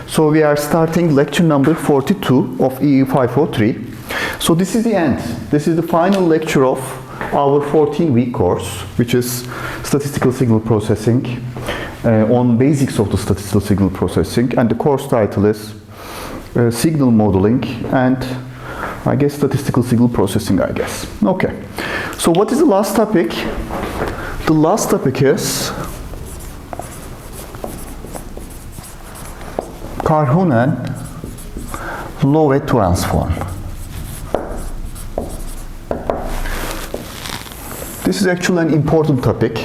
So we are starting lecture number 42 of EU 503. So this is the end. This is the final lecture of our 14-week course, which is Statistical Signal Processing, on basics of the statistical signal processing, and the course title is Signal Modeling and I guess Statistical Signal Processing, I guess. Okay. So what is the last topic? The last topic is Karhunen Loeve transform. This is actually an important topic,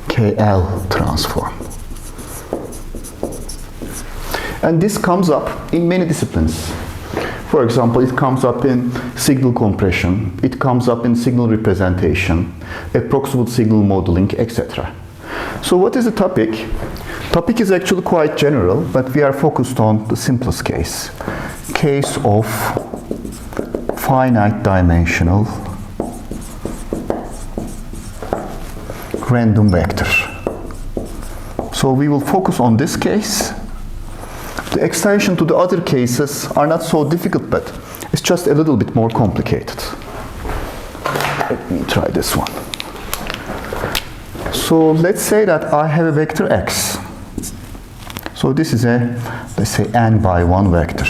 KL transform. And this comes up in many disciplines. For example, it comes up in signal compression, it comes up in signal representation, approximate signal modeling, etc. So what is the topic? Topic is actually quite general, but we are focused on the simplest case. Case of finite dimensional random vector. So we will focus on this case. The extension to the other cases are not so difficult, but it's just a little bit more complicated. Let me try this one. So let's say that I have a vector x. So this is a, let's say, n by 1 vector.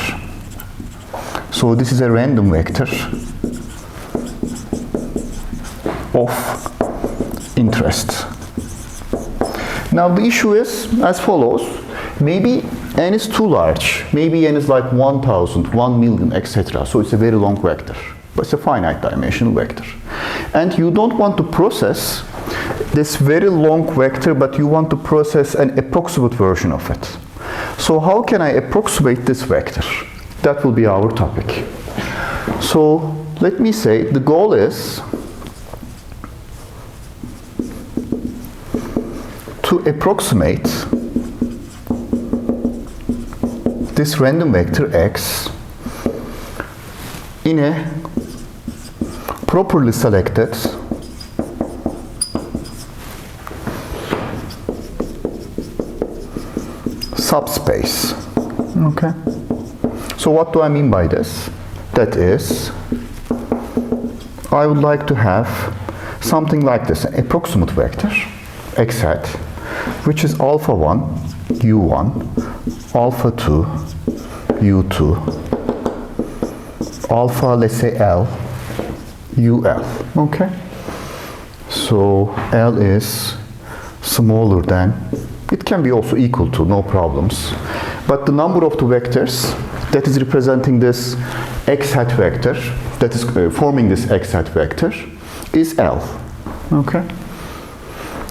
So this is a random vector of interest. Now the issue is as follows. Maybe n is too large. Maybe n is like 1,000, 1 million, etc. So it's a very long vector. But it's a finite dimensional vector. And you don't want to process this very long vector, but you want to process an approximate version of it. So how can I approximate this vector? That will be our topic. So let me say the goal is to approximate this random vector x in a properly selected subspace. Okay. So what do I mean by this? That is, I would like to have something like this, an approximate vector, x hat, which is alpha 1, u1, alpha 2, u2, alpha, let's say L, ul. Okay? So L is smaller than, it can be also equal to, no problems. But the number of the vectors that is representing this x hat vector, that is forming this x hat vector, is L. Okay?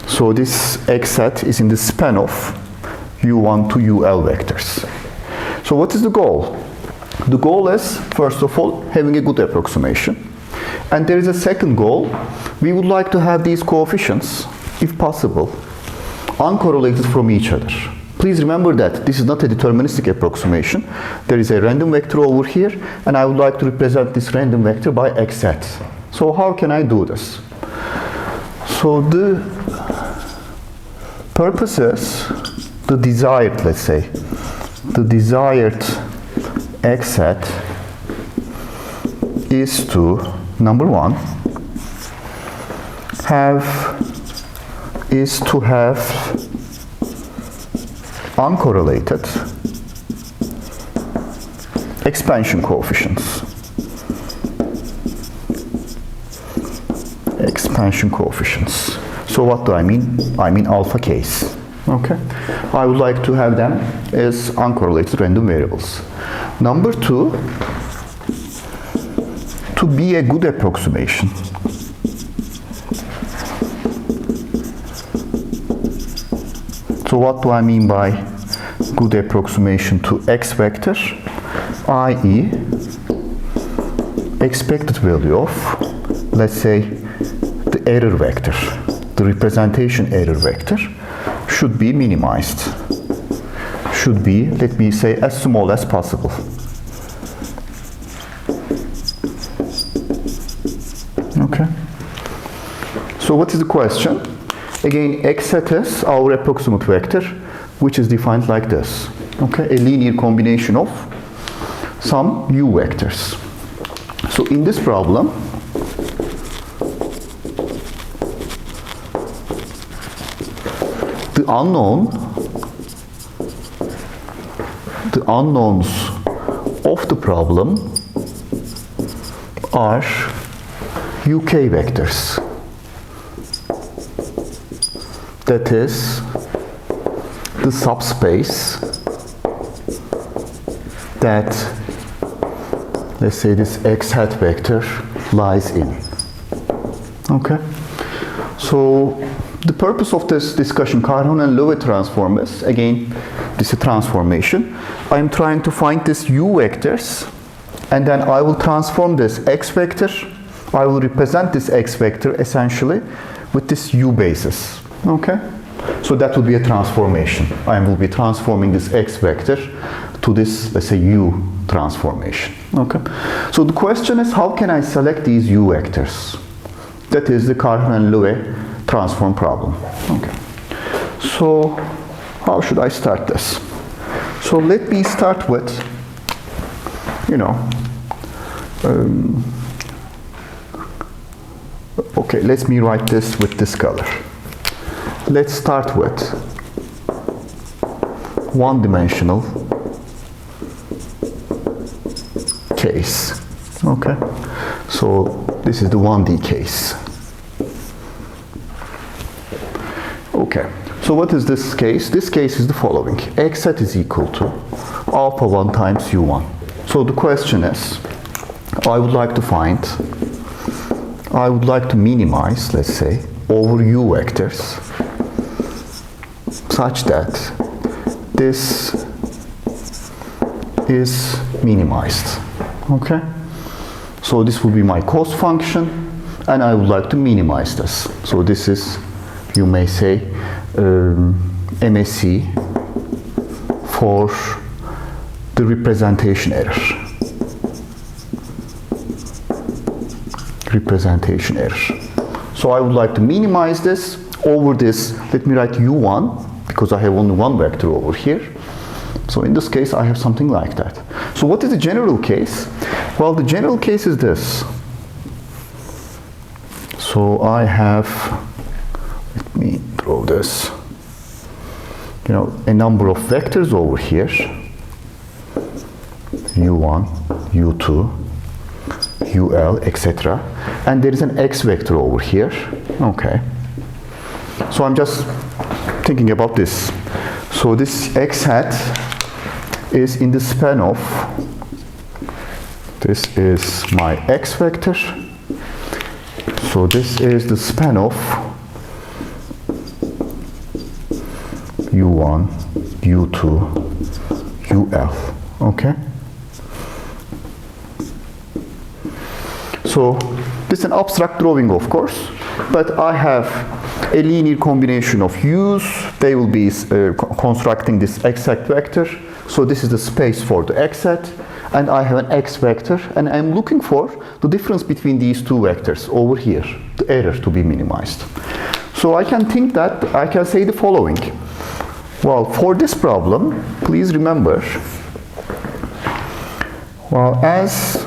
So this x hat is in the span of u1 to ul vectors. So what is the goal? The goal is, first of all, having a good approximation. And there is a second goal. We would like to have these coefficients, if possible, uncorrelated from each other. Please remember that this is not a deterministic approximation. There is a random vector over here, and I would like to represent this random vector by x hat. So how can I do this? So the purpose is the desired, let's say, the desired x hat is to, number one, have uncorrelated expansion coefficients. Expansion coefficients. So what do I mean? I mean alpha case. Okay. I would like to have them as uncorrelated random variables. Number two, to be a good approximation. So what do I mean by good approximation to x vector? i.e. expected value of, let's say, the error vector, the representation error vector, should be minimized. Should be, let me say, as small as possible. Okay. So what is the question? Again, x hat is our approximate vector, which is defined like this. Okay, a linear combination of some u vectors. So in this problem, the unknowns of the problem are uk vectors. That is the subspace that, let's say, this x hat vector lies in. Okay? So the purpose of this discussion, Karhunen and Loeve transform, is, again, this is a transformation. I am trying to find this u vectors, and then I will transform this x vector. I will represent this x vector essentially with this u basis. Okay? So that will be a transformation. I will be transforming this x vector to this, let's say, u transformation. Okay? So the question is, how can I select these u vectors? That is the Karhunen and Loeve transform problem. Okay. So how should I start this? So let me start with, okay, let me write this with this color. Let's start with one-dimensional case. Okay, so this is the 1D case. Okay, so what is this case? This case is the following. X hat is equal to alpha 1 times u1. So the question is, I would like to minimize, let's say, over u vectors such that this is minimized. Okay? So this will be my cost function, and I would like to minimize this. So this is, you may say, MSE for the representation error. Representation error. So I would like to minimize this over this. Let me write u1 because I have only one vector over here. So in this case, I have something like that. So what is the general case? Well, the general case is this. So I have, let me draw this, a number of vectors over here, u1, u2, ul, etc. And there is an x vector over here. Okay. So I'm just thinking about this. So this x hat is in the span of, this is my x vector. So this is the span of u1, u2, ul. Okay. So this is an abstract drawing, of course, but I have a linear combination of u's. They will be constructing this x hat vector. So this is the space for the x hat, and I have an x vector, and I'm looking for the difference between these two vectors over here, the error to be minimized. So I can think that I can say the following. Well, for this problem, please remember, well, as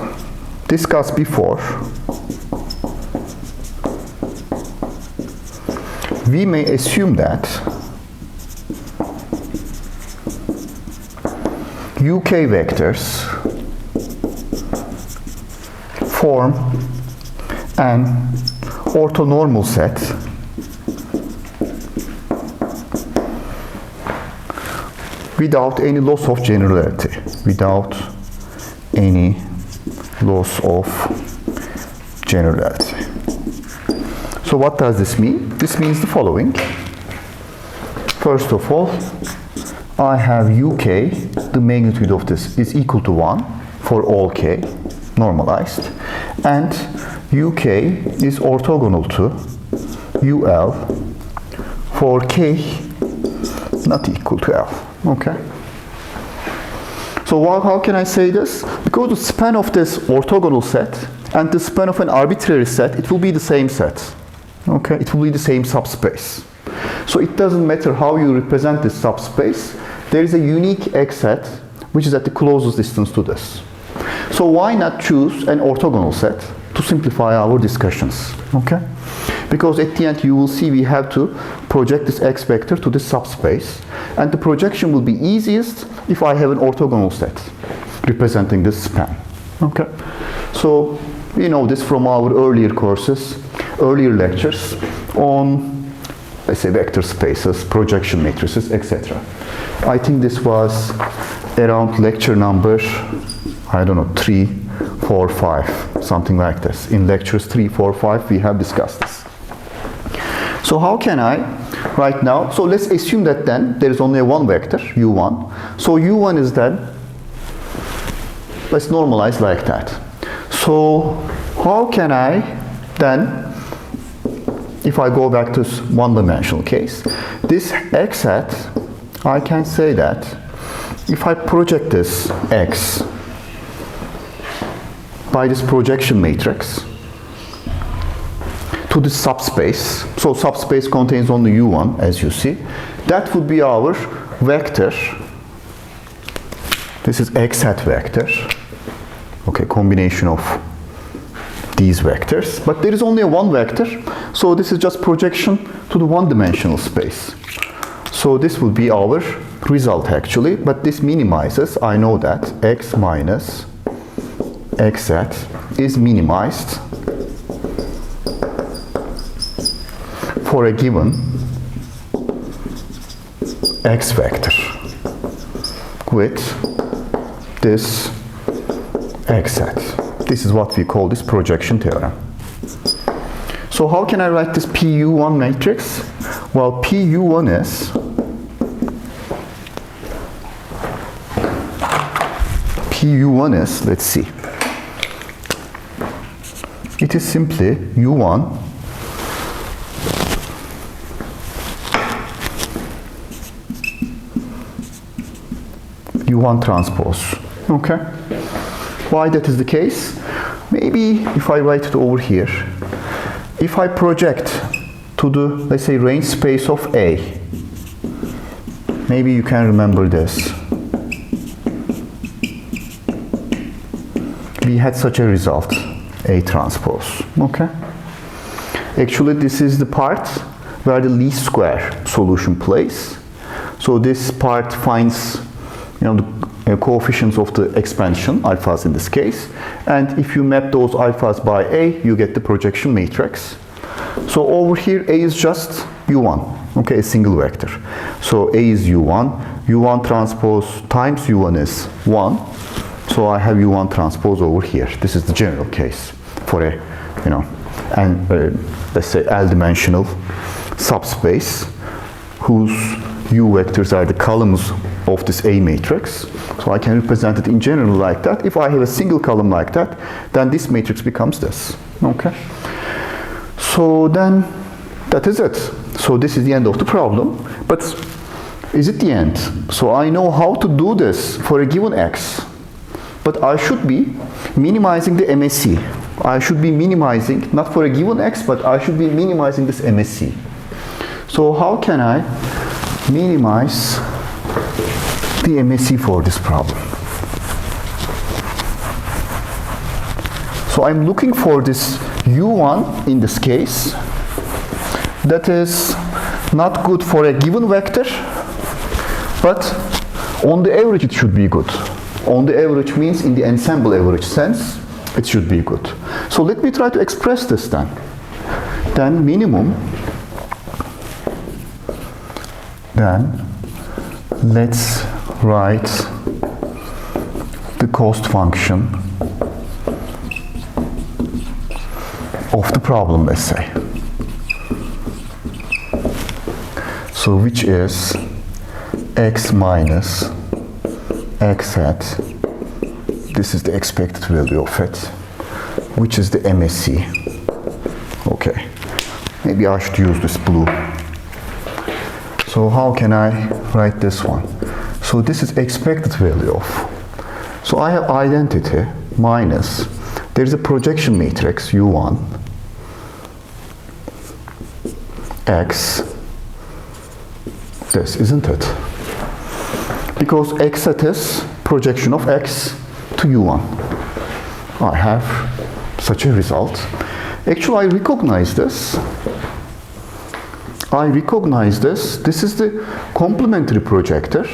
discussed before, we may assume that UK vectors form an orthonormal set without any loss of generality, without any loss of generality. So what does this mean? This means the following. First of all, I have UK, the magnitude of this is equal to 1 for all k, normalized, and UK is orthogonal to UL for k not equal to L. Okay? So how can I say this? Because the span of this orthogonal set and the span of an arbitrary set, it will be the same set. Okay? It will be the same subspace. So it doesn't matter how you represent this subspace, there is a unique X set which is at the closest distance to this. So why not choose an orthogonal set to simplify our discussions? Okay? Because at the end you will see we have to project this X vector to this subspace, and the projection will be easiest if I have an orthogonal set representing this span. Okay? So we know this from our earlier courses, earlier lectures on, let's say, vector spaces, projection matrices, etc. I think this was around lecture number, I don't know, 3, 4, 5, something like this. In lectures 3, 4, 5, we have discussed this. So how can I write now? So let's assume that then there is only one vector, u1. So u1 is then, let's normalize like that. So how can I then, if I go back to one-dimensional case, this X hat, I can say that if I project this X by this projection matrix to the subspace, so subspace contains only u1, as you see, that would be our vector. This is X hat vector. Okay, combination of these vectors, but there is only one vector, so this is just projection to the one-dimensional space. So this will be our result actually, but this minimizes, I know that X minus X hat is minimized for a given X vector with this X hat. This is what we call this projection theorem. So how can I write this PU1 matrix? Well, PU1 is, let's see, it is simply U1 transpose. Okay? Why that is the case? Maybe if I write it over here, if I project to the, let's say, range space of A, maybe you can remember this. We had such a result, A transpose. Okay? Actually, this is the part where the least square solution plays. So this part finds, the coefficients of the expansion, alphas in this case, and if you map those alphas by A, you get the projection matrix. So over here, A is just U1, okay, a single vector. So A is U1, U1 transpose times U1 is 1, so I have U1 transpose over here. This is the general case for a, let's say L-dimensional subspace whose U vectors are the columns of this A matrix. So I can represent it in general like that. If I have a single column like that, then this matrix becomes this. Okay? So then, that is it. So this is the end of the problem. But is it the end? So I know how to do this for a given X. But I should be minimizing the MSE. I should be minimizing, not for a given X, but I should be minimizing this MSE. So how can I minimize the MSE for this problem? So I'm looking for this U1 in this case that is not good for a given vector, but on the average it should be good. On the average means in the ensemble average sense it should be good. So let me try to express this then. Then minimum, then let's write the cost function of the problem, let's say. So which is X minus X hat, this is the expected value of it, which is the MSE. Okay, maybe I should use this blue. So how can I write this one? So this is expected value of. So I have identity minus, there is a projection matrix U1, X, this, isn't it? because x hat is projection of x to u1. I have such a result. Actually, I recognize this. This is the complementary projector.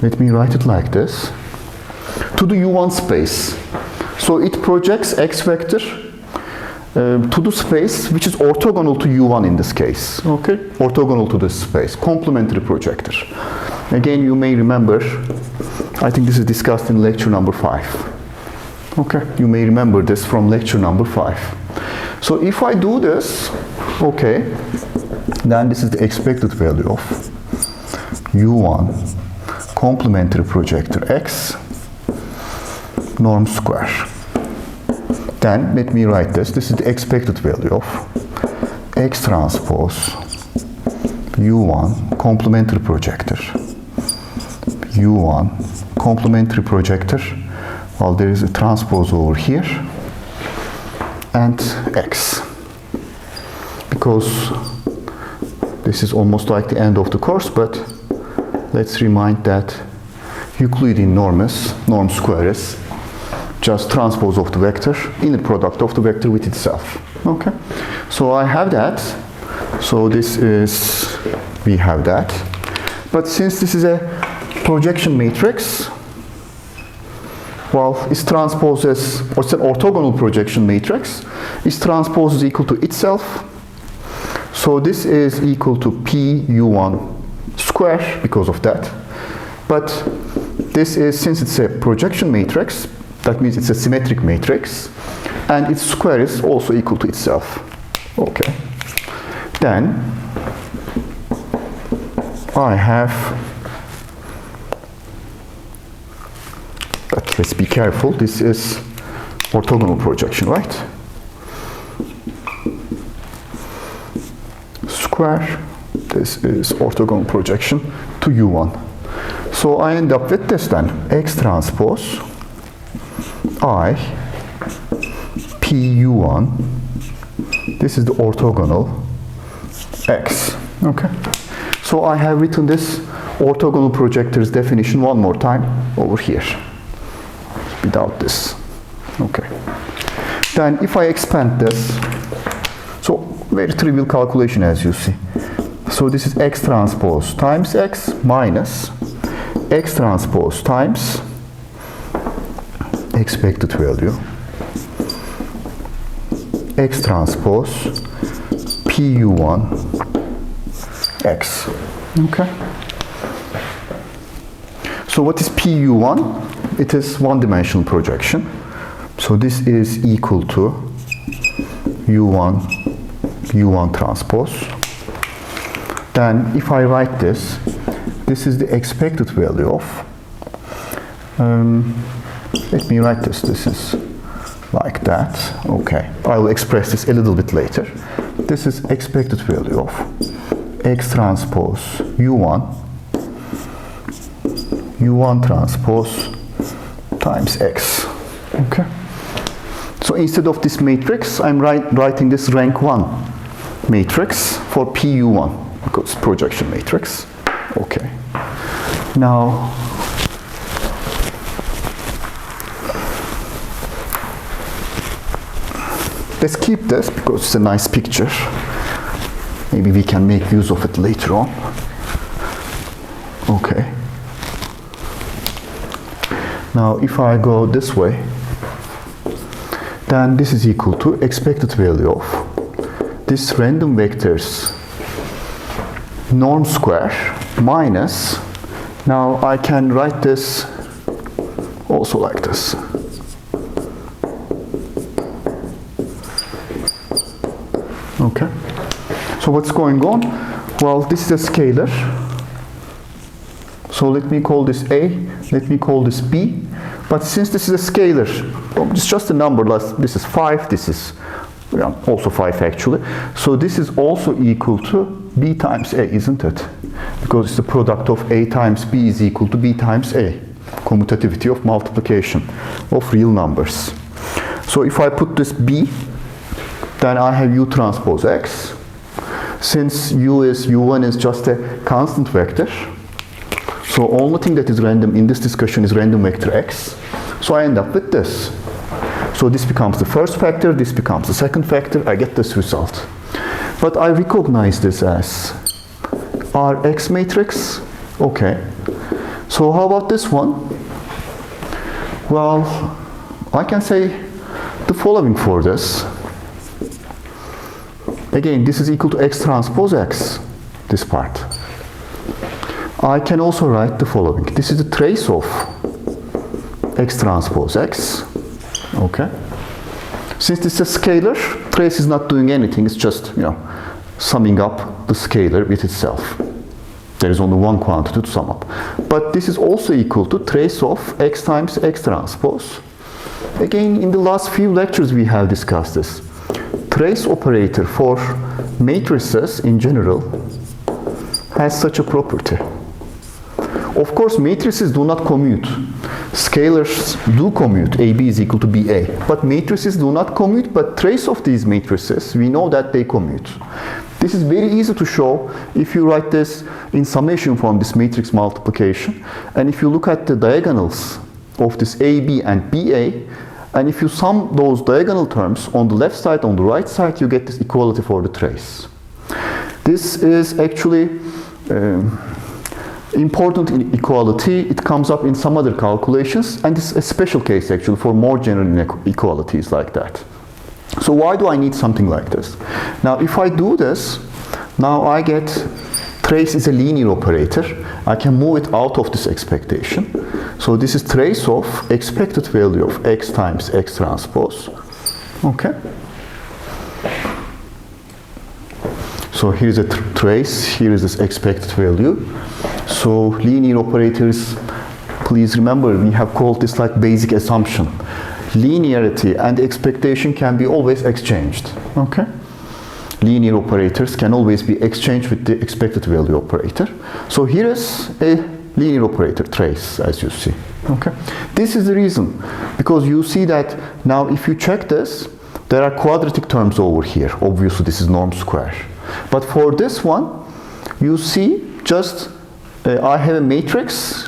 Let me write it like this. To the u1 space. So it projects x vector to the space which is orthogonal to u1 in this case. Okay? Orthogonal to this space. Complementary projector. Again, you may remember, I think this is discussed in lecture number 5. Okay? You may remember this from lecture number 5. So if I do this, okay, then this is the expected value of u1 complementary projector x norm square. Then let me write this. This is the expected value of x transpose u1 complementary projector. u1 complementary projector. Well, there is a transpose over here and x. Because this is almost like the end of the course, but let's remind that Euclidean norm square is just transpose of the vector, inner product of the vector with itself. Okay, so I have that. So this is, we have that. But since this is a projection matrix, well, its transpose is, or it's an orthogonal projection matrix, its transpose is equal to itself. So this is equal to p u1 square because of that. But this is, since it's a projection matrix, that means it's a symmetric matrix, and its square is also equal to itself. Okay. Then I have, but let's be careful, this is orthogonal projection, right? Square, this is orthogonal projection to u1. So I end up with this then, x transpose I p u1, this is the orthogonal x. Okay. So I have written this orthogonal projector's definition one more time over here without this. Okay. Then if I expand this, so very trivial calculation as you see. So this is x transpose times x minus x transpose times expected value x transpose pu1 x. Okay. So what is pu1? It is one-dimensional projection. So this is equal to u1 transpose. Then if I write this, this is the expected value of, let me write this, this is like that. Okay, I will express this a little bit later. This is expected value of x transpose u1 transpose times x. Okay. So instead of this matrix, I'm writing this rank 1 matrix for pu1 because projection matrix. Okay. Now let's keep this because it's a nice picture. Maybe we can make use of it later on. Okay. Now if I go this way, then this is equal to expected value of this random vector's norm square minus, now I can write this also like this. Okay. So what's going on? Well, this is a scalar. So let me call this A, let me call this B. But since this is a scalar, it's just a number, this is 5, this is also 5 actually. So this is also equal to B times A, isn't it? Because it's the product of A times B is equal to B times A. Commutativity of multiplication of real numbers. So if I put this B, then I have U transpose X. Since U1 is just a constant vector, So only thing that is random in this discussion is random vector x. So I end up with this. So this becomes the first factor, this becomes the second factor, I get this result. But I recognize this as Rx matrix. Okay. So how about this one? Well, I can say the following for this. Again, this is equal to x transpose x, this part. I can also write the following. This is the trace of x transpose x. Okay. Since this is a scalar, trace is not doing anything. It's just, summing up the scalar with itself. There is only one quantity to sum up. But this is also equal to trace of x times x transpose. Again, in the last few lectures we have discussed this. Trace operator for matrices in general has such a property. Of course, matrices do not commute. Scalars do commute. AB is equal to BA. But matrices do not commute, but trace of these matrices, we know that they commute. This is very easy to show if you write this in summation form, this matrix multiplication. And if you look at the diagonals of this AB and BA, and if you sum those diagonal terms on the left side, on the right side, you get this equality for the trace. This is actually important in equality. It comes up in some other calculations, and it's a special case actually for more general inequalities like that. So why do I need something like this? Now if I do this, now I get trace is a linear operator. I can move it out of this expectation. So this is trace of expected value of x times x transpose. Okay. So here is a trace, here is this expected value. So linear operators, please remember, we have called this like basic assumption. Linearity and expectation can be always exchanged. Okay. Linear operators can always be exchanged with the expected value operator. So here is a linear operator trace, as you see. Okay. This is the reason, because you see that now if you check this, there are quadratic terms over here. Obviously this is norm square. But for this one, you see just I have a matrix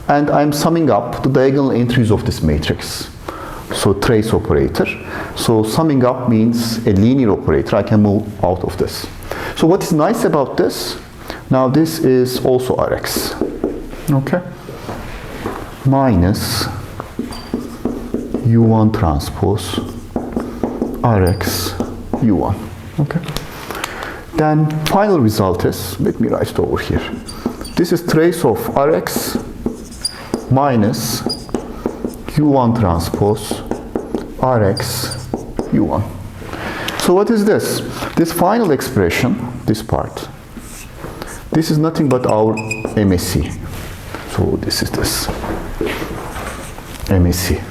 and I'm summing up the diagonal entries of this matrix. So trace operator. So summing up means a linear operator. I can move out of this. So what is nice about this? Now this is also Rx. Okay. Minus U1 transpose Rx U1. Okay. Then final result is, let me write it over here. This is trace of Rx minus U1 transpose Rx U1. So what is this? This final expression, this part, this is nothing but our MSE. So this is this MSE.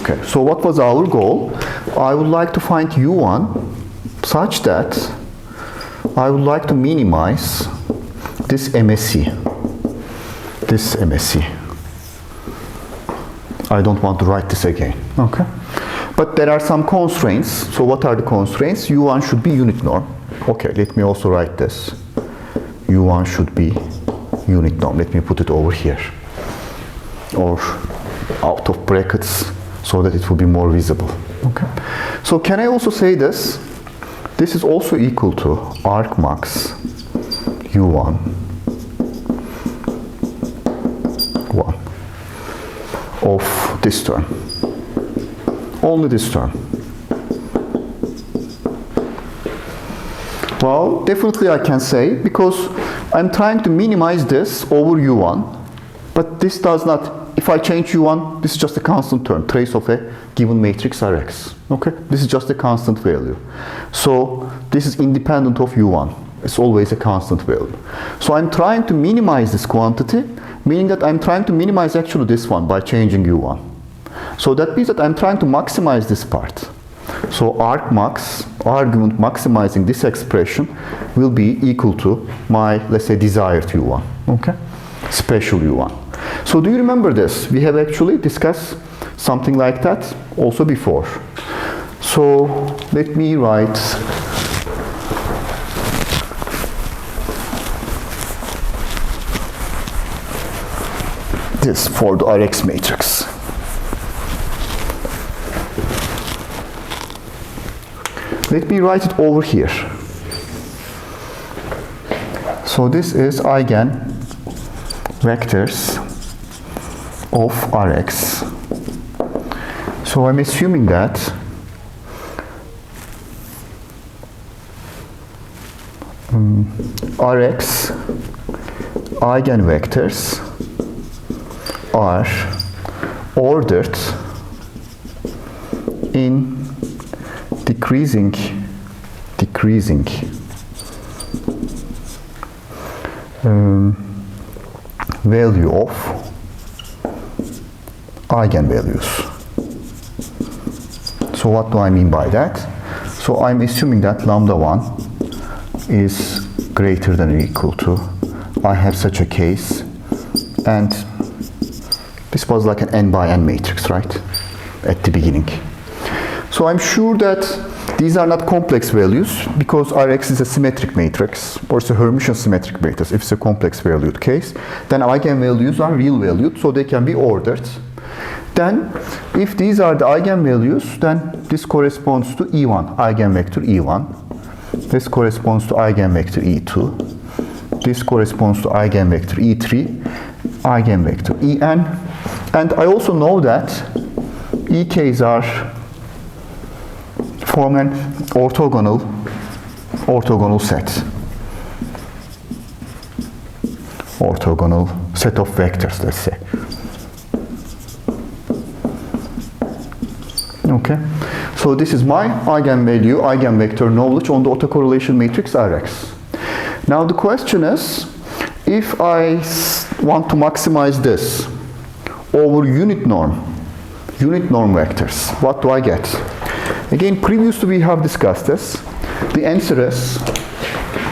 Okay, so what was our goal? I would like to find U1 such that I would like to minimize this MSE. This MSE. I don't want to write this again. Okay. But there are some constraints. So what are the constraints? U1 should be unit norm. Okay, let me also write this. U1 should be unit norm. Let me put it over here. Or out of brackets so that it will be more visible. Okay. So can I also say this? This is also equal to arcmax U1 1 of this term. Only this term. Well, definitely I can say, because I'm trying to minimize this over U1, but this does not, if I change U1, this is just a constant term, trace of a given matrix Rx. Okay, this is just a constant value. So this is independent of U1. It's always a constant value. So I'm trying to minimize this quantity, meaning that I'm trying to minimize actually this one by changing U1. So that means that I'm trying to maximize this part. So arcmax, argument maximizing this expression, will be equal to my, let's say, desired U1. Okay, special U1. So do you remember this? We have actually discussed something like that also before. So let me write this for the Rx matrix. Let me write it over here. So this is eigenvectors of Rx. So I'm assuming that Rx eigenvectors are ordered in decreasing value of eigenvalues. So what do I mean by that? So I'm assuming that lambda 1 is greater than or equal to, I have such a case, and this was like an n by n matrix, right, at the beginning. So I'm sure that these are not complex values because Rx is a symmetric matrix, or it's a Hermitian symmetric matrix. If it's a complex valued case, then eigenvalues are real valued, so they can be ordered. Then, if these are the eigenvalues, then this corresponds to E1, eigenvector E1. This corresponds to eigenvector E2. This corresponds to eigenvector E3, eigenvector En. And I also know that EKs are form an orthogonal set. Orthogonal set of vectors, let's say. Okay, so this is my eigenvalue, eigenvector knowledge on the autocorrelation matrix Rx. Now the question is, if I want to maximize this over unit norm vectors, what do I get? Again, previously we have discussed this. The answer is,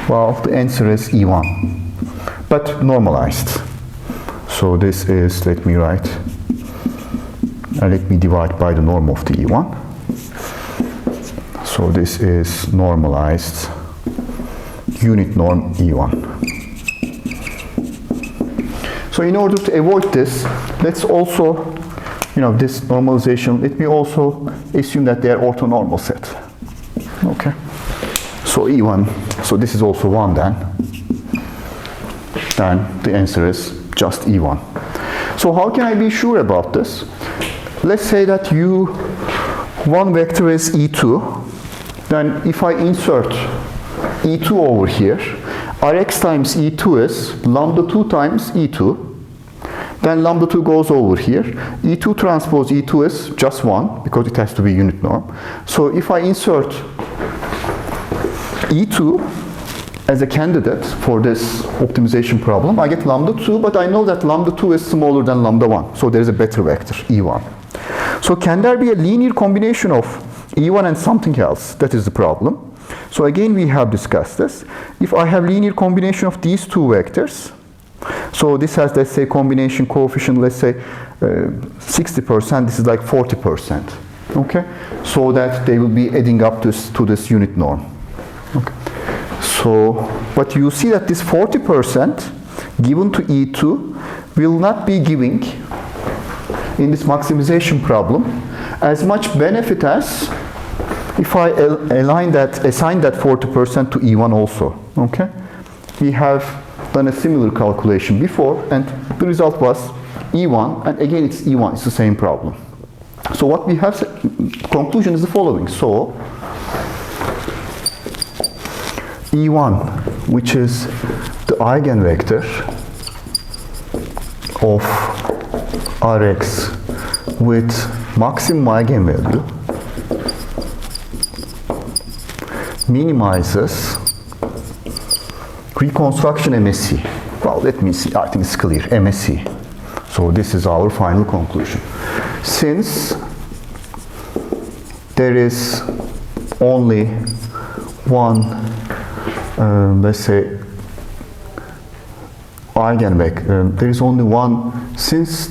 well, the answer is E1, but normalized. So this is, let me write, and let me divide by the norm of the E1. So this is normalized unit norm E1. So in order to avoid this, let's also, this normalization, let me also assume that they are orthonormal set. Okay. So E1, so this is also 1 then. Then the answer is just E1. So how can I be sure about this? Let's say that one vector is E2. Then if I insert E2 over here, Rx times E2 is lambda 2 times E2. Then lambda 2 goes over here. E2 transpose E2 is just 1 because it has to be unit norm. So if I insert E2 as a candidate for this optimization problem, I get lambda 2, but I know that lambda 2 is smaller than lambda 1. So there is a better vector, E1. So can there be a linear combination of E1 and something else? That is the problem. So again, we have discussed this. If I have linear combination of these two vectors, so this has, let's say, combination coefficient, let's say 60%, this is like 40%. Okay? So that they will be adding up to this unit norm. Okay. So, but you see that this 40% given to E2 will not be giving, in this maximization problem, as much benefit as if I assign that 40% to E1 also. Okay? We have done a similar calculation before, and the result was E1, and again it's E1, it's the same problem. So what we have, conclusion is the following. So E1, which is the eigenvector of Rx with maximum eigenvalue, minimizes reconstruction MSE. Well, let me see, I think it's clear, MSE. So this is our final conclusion. Since there is only one, let's say, eigenvector, there is only one, since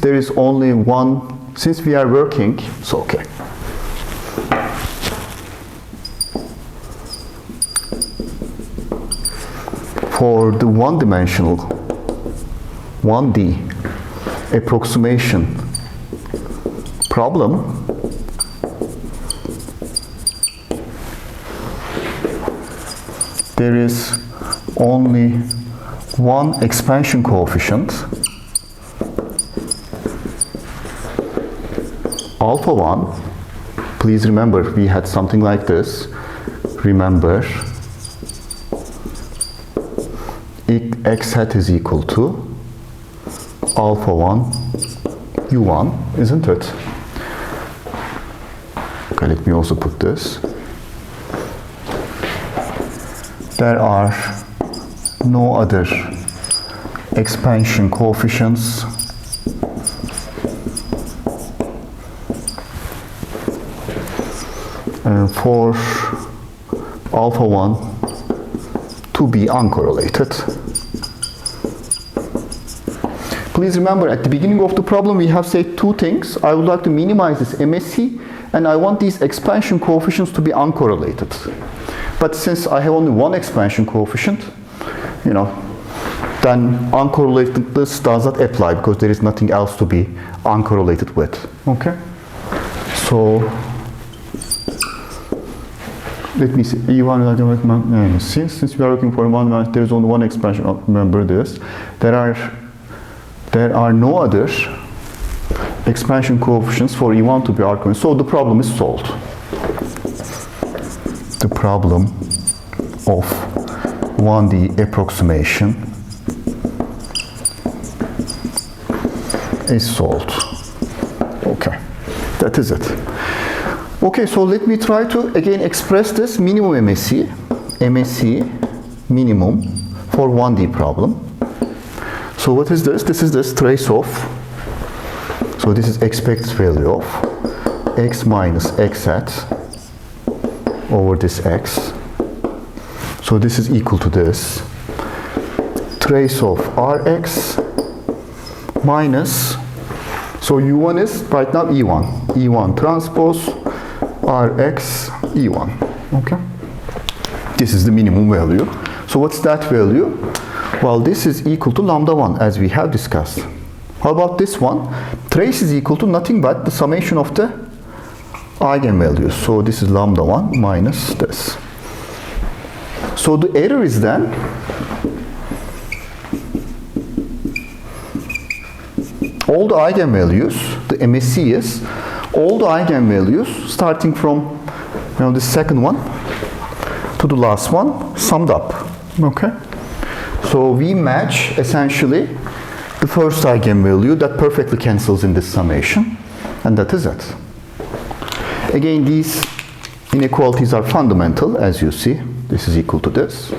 we are working, so okay. For the one-dimensional, 1D approximation problem, there is only one expansion coefficient, alpha 1. Please remember, we had something like this. Remember, x hat is equal to alpha 1 u1, isn't it? Okay, let me also put this. There are no other expansion coefficients for alpha 1 to be uncorrelated. Please remember, at the beginning of the problem we have said two things. I would like to minimize this MSE, and I want these expansion coefficients to be uncorrelated. But since I have only one expansion coefficient, then uncorrelatedness does not apply because there is nothing else to be uncorrelated with. Okay? So let me see. E1, since we are looking for one, there is only one expansion. Remember this. There are no other expansion coefficients for E1 to be uncorrelated. So the problem is solved. The problem of 1D approximation is solved. Okay, that is it. Okay, so let me try to again express this minimum MSE minimum for 1D problem. So what is this? This is this trace of, so this is expected value of x minus x hat over this x. So this is equal to this trace of Rx minus, so U1 is right now E1 transpose Rx E1. Okay, this is the minimum value. So what's that value? Well, this is equal to lambda 1 as we have discussed. How about this one? Trace is equal to nothing but the summation of the eigenvalues. So this is lambda 1 minus this. So the error is then all the eigenvalues, the MSE is all the eigenvalues starting from the second one to the last one summed up. Okay? So we match essentially the first eigenvalue that perfectly cancels in this summation, and that is it. Again, these inequalities are fundamental, as you see. This is equal to this.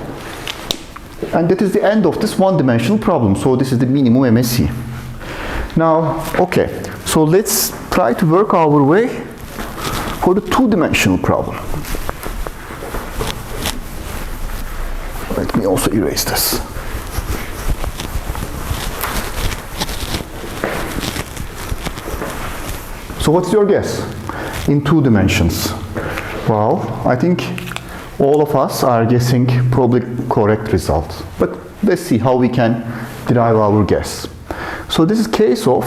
And that is the end of this one-dimensional problem. So this is the minimum MSE. Now, okay, so let's try to work our way for the two-dimensional problem. Let me also erase this. So what's your guess in 2 dimensions? Well, I think all of us are guessing probably correct result. But let's see how we can derive our guess. So this is case of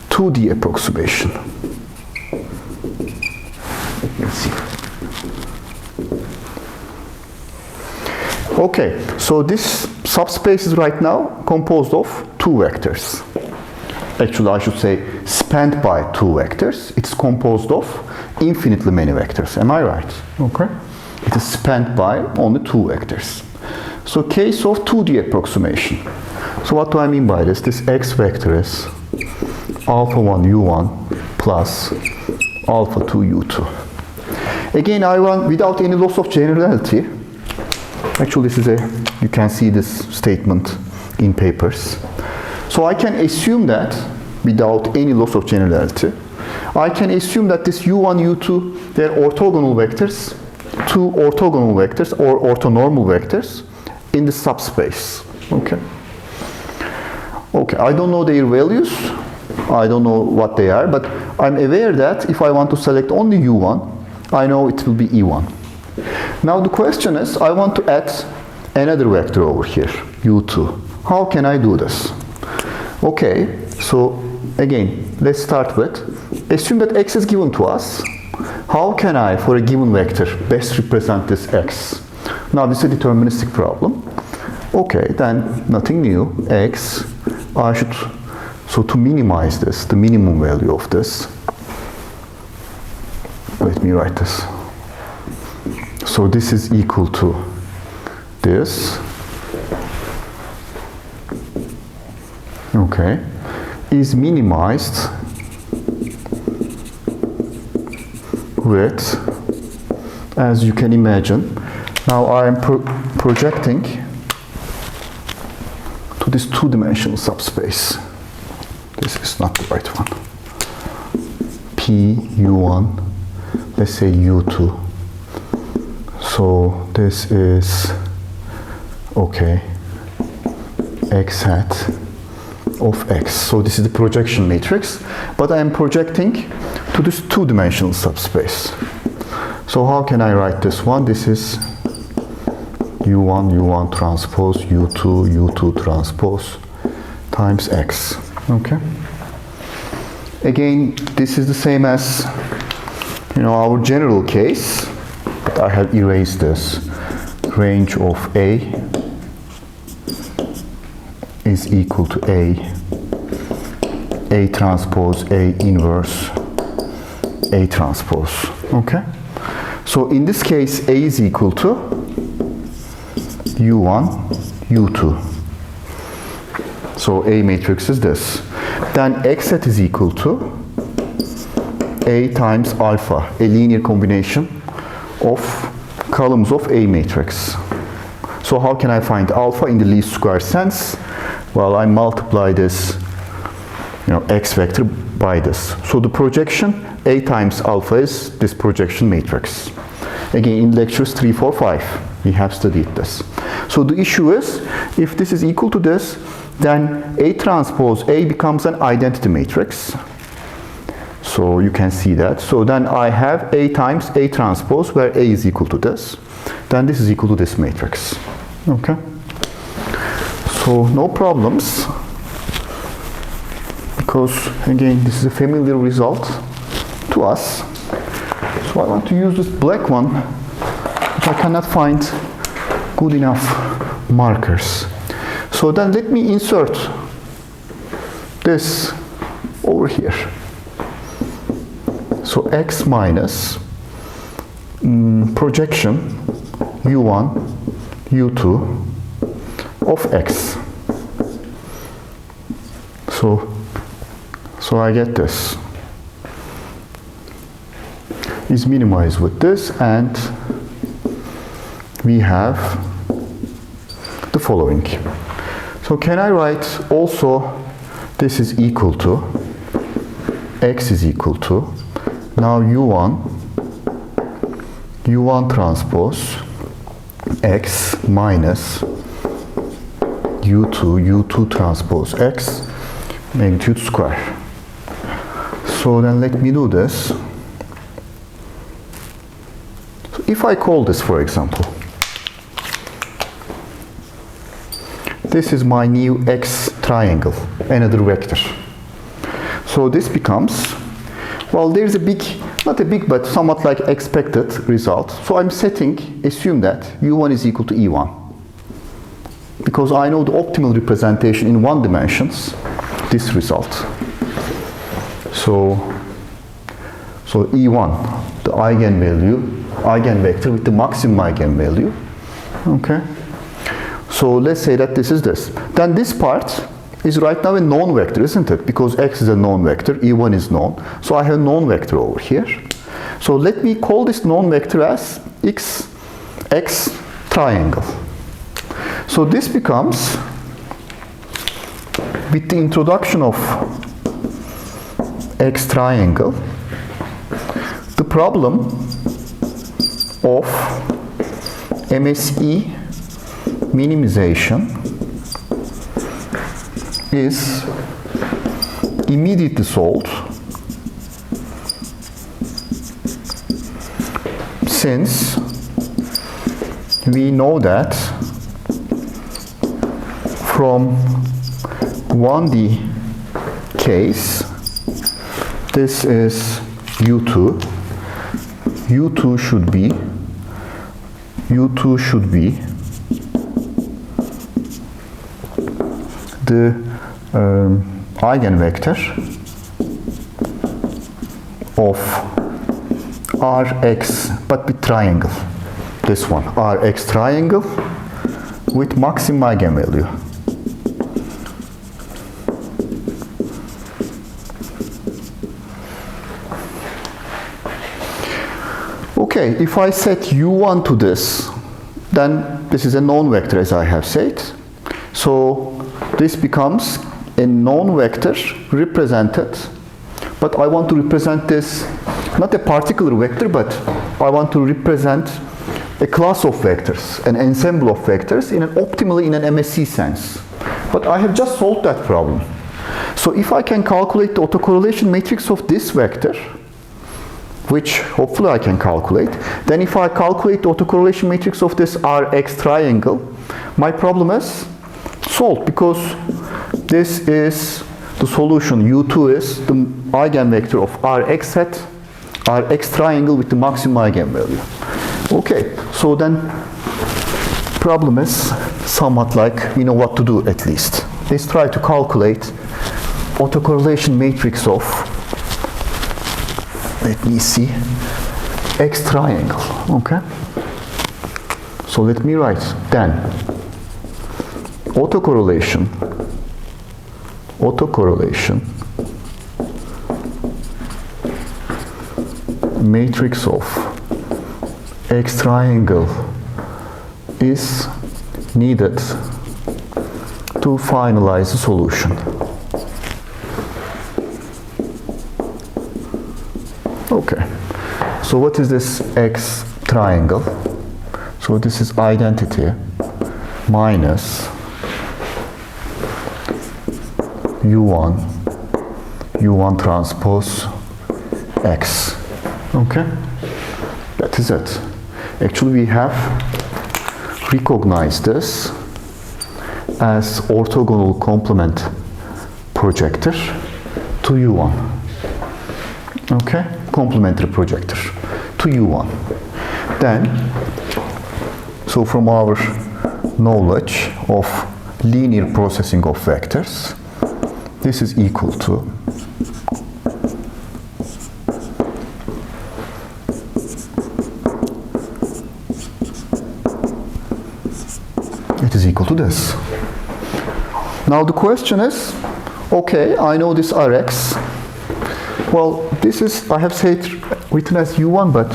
2D approximation. Let's see. Okay, so this subspace is right now composed of 2 vectors. Actually, I should say spanned by 2 vectors. It's composed of infinitely many vectors. Am I right? Okay. It is spanned by only 2 vectors. So case of 2D approximation. So what do I mean by this? This x vector is alpha 1 u1 plus alpha 2 u2. Again, I run without any loss of generality. Actually, this is you can see this statement in papers. So I can assume that without any loss of generality, I can assume that this u1, u2, they're orthogonal vectors, 2 orthogonal vectors or orthonormal vectors in the subspace. Okay. Okay, I don't know their values. I don't know what they are, but I'm aware that if I want to select only u1, I know it will be e1. Now the question is, I want to add another vector over here, u2. How can I do this? Okay, so again, let's start with, assume that x is given to us. How can I, for a given vector, best represent this x? Now this is a deterministic problem. Okay, then nothing new. X, I should, so to minimize this, the minimum value of this, let me write this. So this is equal to this. Okay, is minimized with, as you can imagine, now I am projecting to this two-dimensional subspace. This is not the right one. P, U1, let's say U2. So this is, okay, x hat of x. So this is the projection matrix, but I am projecting to this two-dimensional subspace. So how can I write this one? This is U1, U1 transpose, U2, U2 transpose times x. Okay. Again, this is the same as, our general case, but I have erased this. Range of A is equal to A transpose, A inverse, A transpose. Okay. So in this case, A is equal to U1, U2. So A matrix is this. Then X hat is equal to A times alpha, a linear combination of columns of A matrix. So how can I find alpha in the least square sense? Well, I multiply this, X vector by this. So the projection A times alpha is this projection matrix. Again, in lectures 3, 4, 5, we have studied this. So the issue is, if this is equal to this, then A transpose A becomes an identity matrix. So you can see that. So then I have A times A transpose, where A is equal to this. Then this is equal to this matrix. Okay. So no problems, because again, this is a familiar result to us. So I want to use this black one, but I cannot find good enough markers. So then let me insert this over here. So x minus projection U1, U2 of x. So I get this. Is minimized with this, and we have the following. So can I write also this is equal to, x is equal to, now U1 transpose x minus U2 transpose x magnitude square. So then let me do this. So if I call this, for example, this is my new x triangle, another vector. So this becomes, well, there's a big, not a big, but somewhat like expected result. So I'm assume that U1 is equal to E1. Because I know the optimal representation in one dimensions, this result. So E1, the eigenvector with the maximum eigenvalue. Okay. So let's say that this is this. Then this part is right now a known vector, isn't it? Because x is a known vector, E1 is known. So I have a known vector over here. So let me call this known vector as x triangle. So this becomes, with the introduction of x triangle, the problem of MSE minimization is immediately solved, since we know that from 1D case, this is U2. U2 should be the eigenvector of Rx, but with triangle. This one, Rx triangle with maximum eigenvalue. Okay, if I set U1 to this, then this is a known vector, as I have said. So this becomes a known vector represented, but I want to represent this, not a particular vector, but I want to represent a class of vectors, an ensemble of vectors, optimally in an MSE sense. But I have just solved that problem. So if I can calculate the autocorrelation matrix of this vector, which hopefully I can calculate, then if I calculate the autocorrelation matrix of this Rx triangle, my problem is solved, because this is the solution. U2 is the eigenvector of Rx set, Rx triangle with the maximum eigenvalue. Okay, so then problem is somewhat like we know what to do at least. Let's try to calculate autocorrelation matrix of, let me see, X triangle. Okay, so let me write then autocorrelation matrix of X triangle is needed to finalize the solution. Okay, so what is this X triangle? So this is identity minus U1 transpose X. Okay, that is it. Actually, we have recognized this as orthogonal complement projector to U1. Okay, complementary projector to U1. Then, so from our knowledge of linear processing of vectors, this is equal to this. Now the question is, okay, I know this Rx. Well, this is, I have said written as U1, but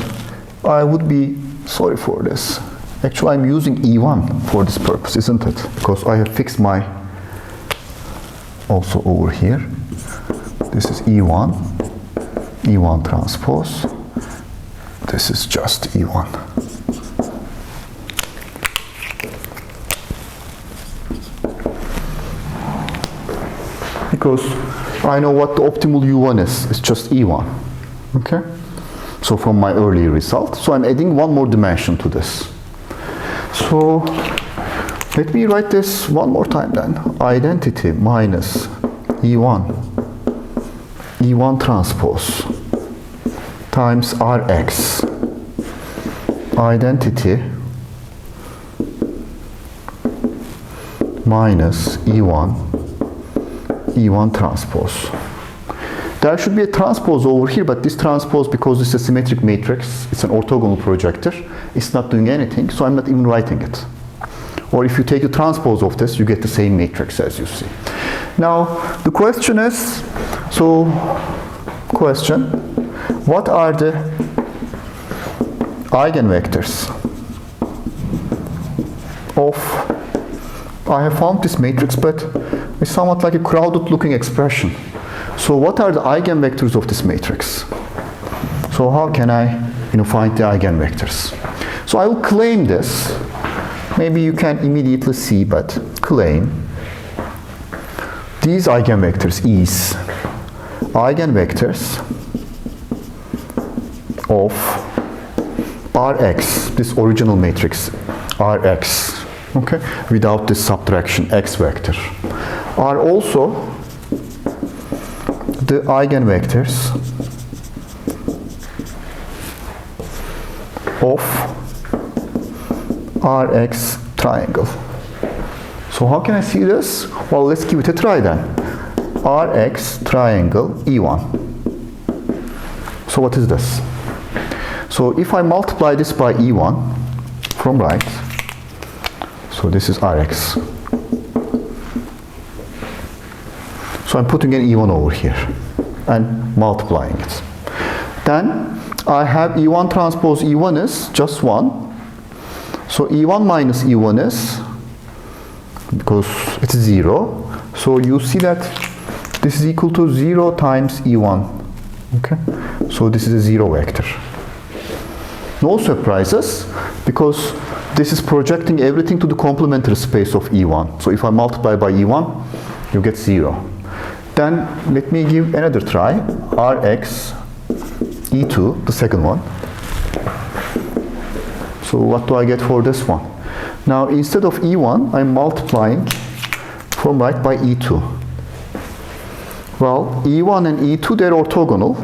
I would be sorry for this. Actually, I'm using E1 for this purpose, isn't it? Because I have fixed my also over here. This is E1 transpose. This is just E1. Because I know what the optimal U1 is. It's just E1. Okay? So from my earlier result. So I'm adding one more dimension to this. So let me write this one more time then. Identity minus E1 transpose times Rx. Identity minus E1 transpose. There should be a transpose over here, but this transpose, because it's a symmetric matrix, it's an orthogonal projector, it's not doing anything, so I'm not even writing it. Or if you take the transpose of this, you get the same matrix as you see. Now, the question is, what are the eigenvectors of, I have found this matrix, but it's somewhat like a crowded looking expression. So what are the eigenvectors of this matrix? So how can I find the eigenvectors? So I will claim this. Maybe you can immediately see, but claim these eigenvectors is eigenvectors of Rx, this original matrix Rx, okay, without this subtraction X vector, are also the eigenvectors of Rx triangle. So how can I see this? Well, let's give it a try then. Rx triangle E1. So what is this? So if I multiply this by E1 from right, so this is Rx. So I'm putting an E1 over here and multiplying it. Then I have E1 transpose E1 is just 1. So E1 minus E1 is, because it's 0, so you see that this is equal to 0 times E1. Okay? So this is a 0 vector. No surprises, because this is projecting everything to the complementary space of E1. So if I multiply by E1, you get 0. Then let me give another try. Rx E2, the second one. So what do I get for this one? Now instead of E1, I'm multiplying from right by E2. Well, E1 and E2, they're orthogonal.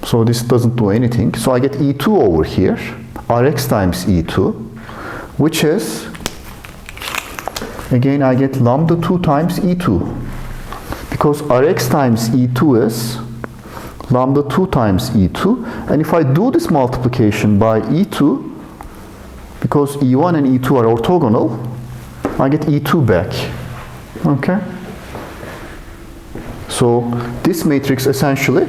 So this doesn't do anything. So I get E2 over here, Rx times E2, which is, again, I get lambda 2 times E2. Because Rx times E2 is lambda 2 times E2. And if I do this multiplication by E2, because E1 and E2 are orthogonal, I get E2 back. Okay? So this matrix essentially,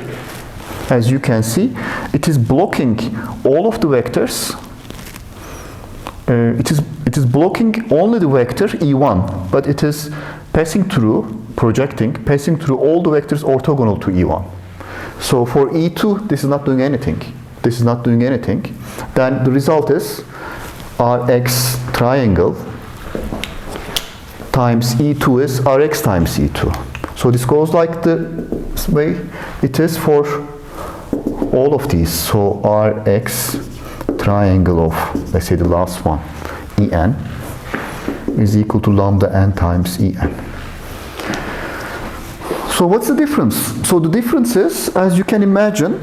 as you can see, it is blocking all of the vectors. It is blocking only the vector E1, but it is passing through all the vectors orthogonal to E1. So for E2, this is not doing anything. This is not doing anything. Then the result is Rx triangle times E2 is Rx times E2. So this goes like the way it is for all of these. So Rx triangle of, let's say the last one, En, is equal to lambda n times En. So what's the difference? So the difference is, as you can imagine,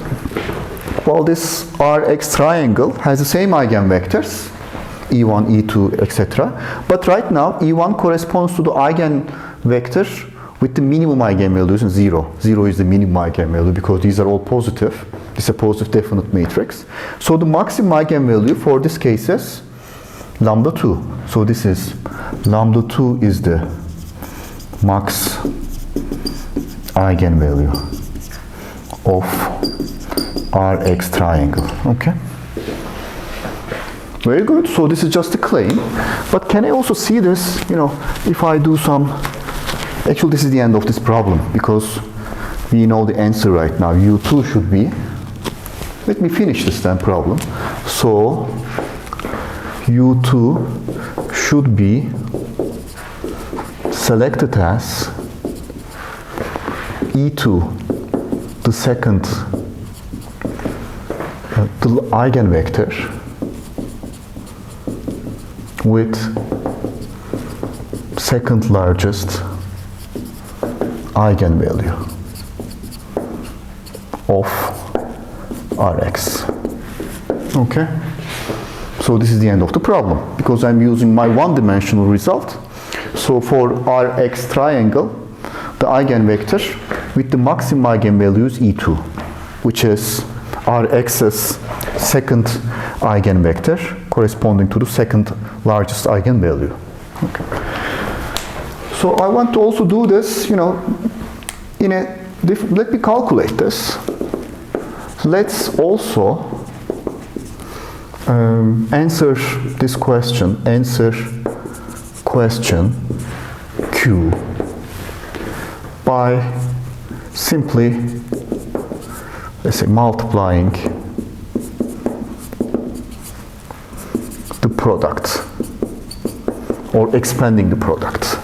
well, this Rx triangle has the same eigenvectors, E1, E2, etc. But right now, E1 corresponds to the eigenvector with the minimum eigenvalues in 0. 0 is the minimum eigenvalue because these are all positive. This is a positive definite matrix. So the maximum eigenvalue for this case is lambda 2. So this is lambda 2 is the max eigenvalue of Rx triangle. Okay? Very good. So this is just a claim. But can I also see this, if I do some... Actually, this is the end of this problem because we know the answer right now. U2 should be... Let me finish this then problem. So U2 should be selected as E2, the second, the eigenvector with second largest eigenvalue of Rx. Okay? So this is the end of the problem because I'm using my one-dimensional result. So for Rx triangle, the eigenvector with the maximum eigenvalue is E2, which is Rx's second eigenvector corresponding to the second largest eigenvalue. Okay. So I want to also do this, let me calculate this. Let's also answer this question, question Q by simply, let's say, multiplying the product or expanding the product.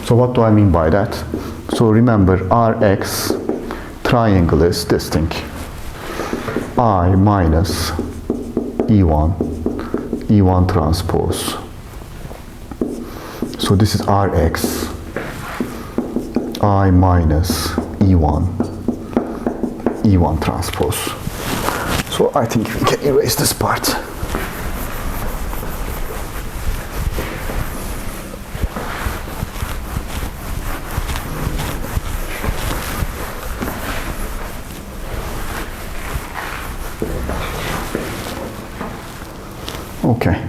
So what do I mean by that? So remember, Rx triangle is this thing. I minus E1, E1 transpose. So this is Rx, I minus E1, E1 transpose. So I think we can erase this part. Okay,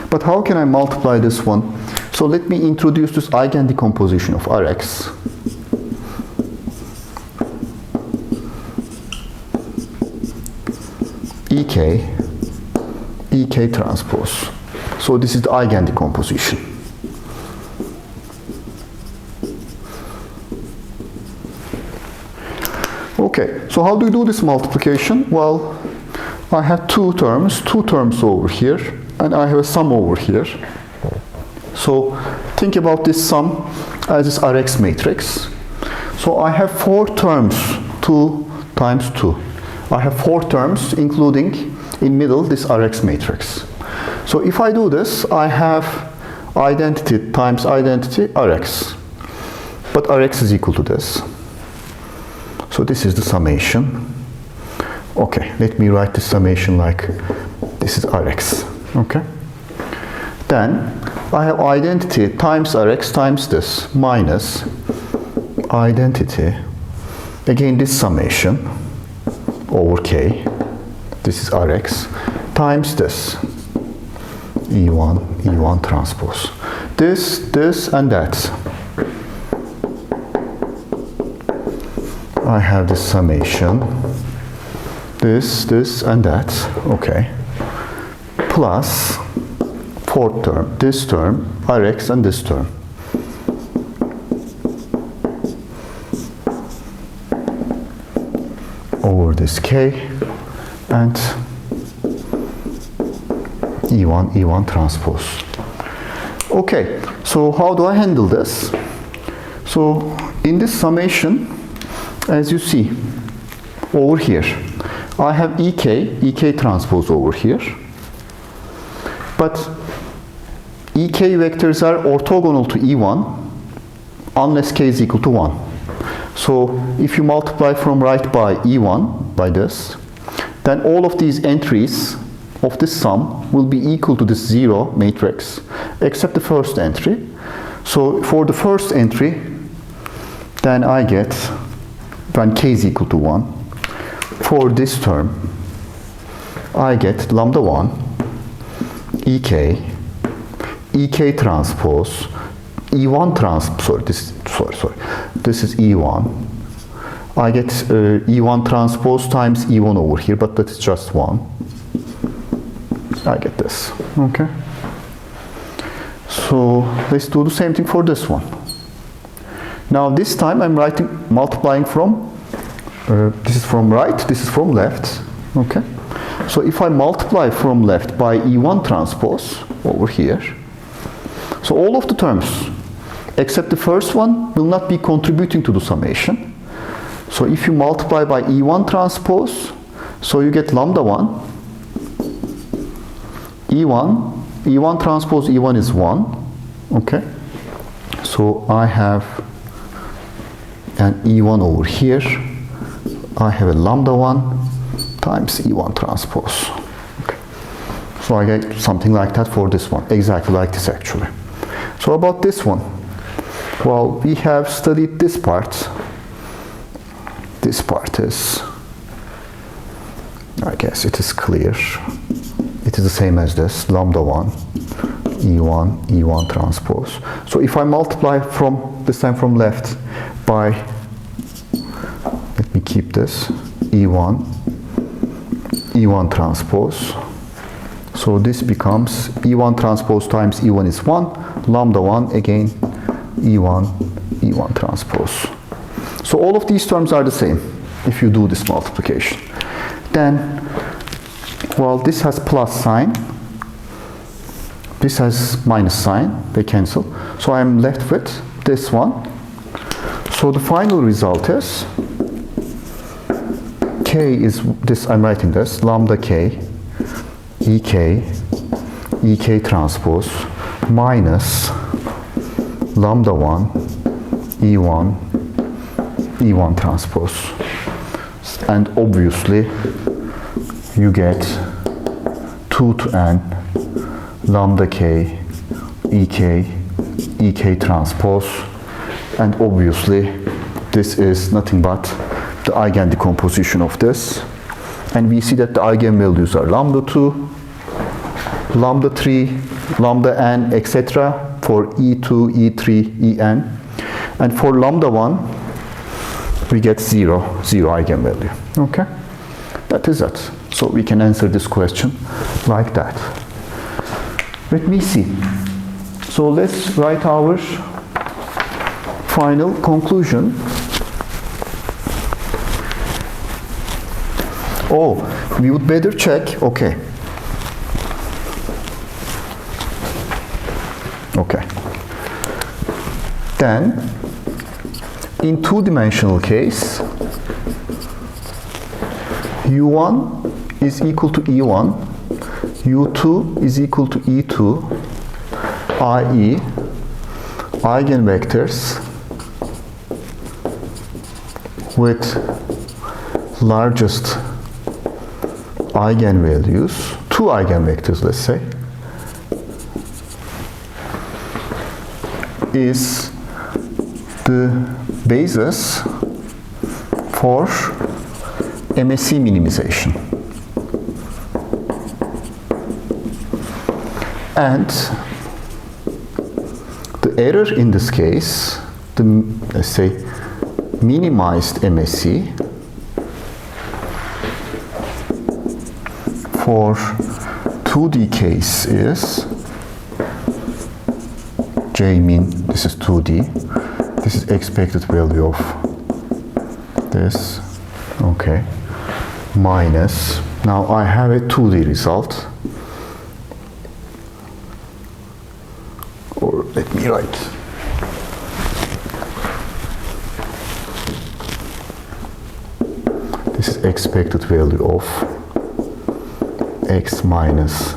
but how can I multiply this one? So let me introduce this eigendecomposition of Rx. EK transpose. So this is the eigendecomposition. Okay, so how do you do this multiplication? Well, I have two terms over here, and I have a sum over here. So think about this sum as this Rx matrix. So I have 4 terms, 2 times 2. I have 4 terms, including in middle this Rx matrix. So if I do this, I have identity times identity Rx. But Rx is equal to this. So this is the summation. Okay, let me write the summation like this is Rx. Okay. Then I have identity times Rx times this minus identity. Again, this summation over K. This is Rx times this E1 transpose. This, and that. I have this summation. This, and that. Okay. Plus 4th term, this term, Rx, and this term. Over this K and E1 transpose. Okay, so how do I handle this? So in this summation, as you see over here, I have EK transpose over here. But EK vectors are orthogonal to E1 unless K is equal to 1. So if you multiply from right by E1, by this, then all of these entries of this sum will be equal to this 0 matrix, except the first entry. So for the first entry, then I get, when K is equal to 1, for this term, I get lambda 1, EK transpose, E1 transpose, this is E1. I get E1 transpose times E1 over here, but that is just 1. I get this, okay? So let's do the same thing for this one. Now this time I'm multiplying from, this is from right, this is from left, okay? So if I multiply from left by E1 transpose over here, so all of the terms except the first one will not be contributing to the summation. So if you multiply by E1 transpose, so you get lambda 1, E1 transpose E1 is 1, okay? So I have an E1 over here, I have a lambda 1 times E1 transpose. Okay. So I get something like that for this one, exactly like this actually. So about this one, well, we have studied this part. This part is, I guess it is clear. It is the same as this, lambda 1, E1 transpose. So if I multiply from, this time from left, by, let me keep this, E1 transpose. So this becomes E1 transpose times E1 is 1, lambda 1 again, E1 transpose. So all of these terms are the same if you do this multiplication. Then, well, this has plus sign, this has minus sign, they cancel. So I'm left with this one. So the final result is K is this, I'm writing this, lambda K EK transpose minus lambda 1 E1 transpose. And obviously you get 2 to n lambda k EK transpose, and obviously this is nothing but the eigen decomposition of this, and we see that the eigenvalues are lambda 2, lambda 3, lambda n, etc. for E2, E3, En, and for lambda 1 we get 0 eigenvalue. Okay, that is it. So we can answer this question like that. Let me see. So let's write our final conclusion. Oh, we would better check. Okay. Then, in two-dimensional case, U1 is equal to E1, U2 is equal to E2, i.e. eigenvectors with largest eigenvalues, two eigenvectors, let's say, is the basis for MSE minimization. And the error in this case, the, let's say, minimized MSE for 2D case is J min, this is 2D, this is expected value of this, okay, minus, now I have a 2D result, or let me write, this is expected value of x minus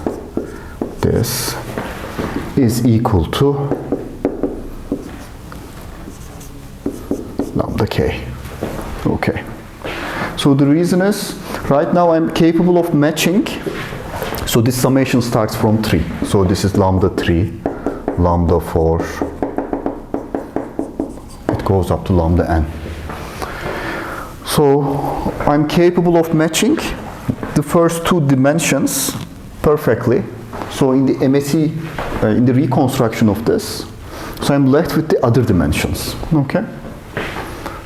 this is equal to lambda k. Okay. So the reason is, right now I'm capable of matching. So this summation starts from 3. So this is lambda 3, lambda 4. It goes up to lambda n. So I'm capable of matching the first two dimensions perfectly. So in the MSE, in the reconstruction of this, so I'm left with the other dimensions. Okay.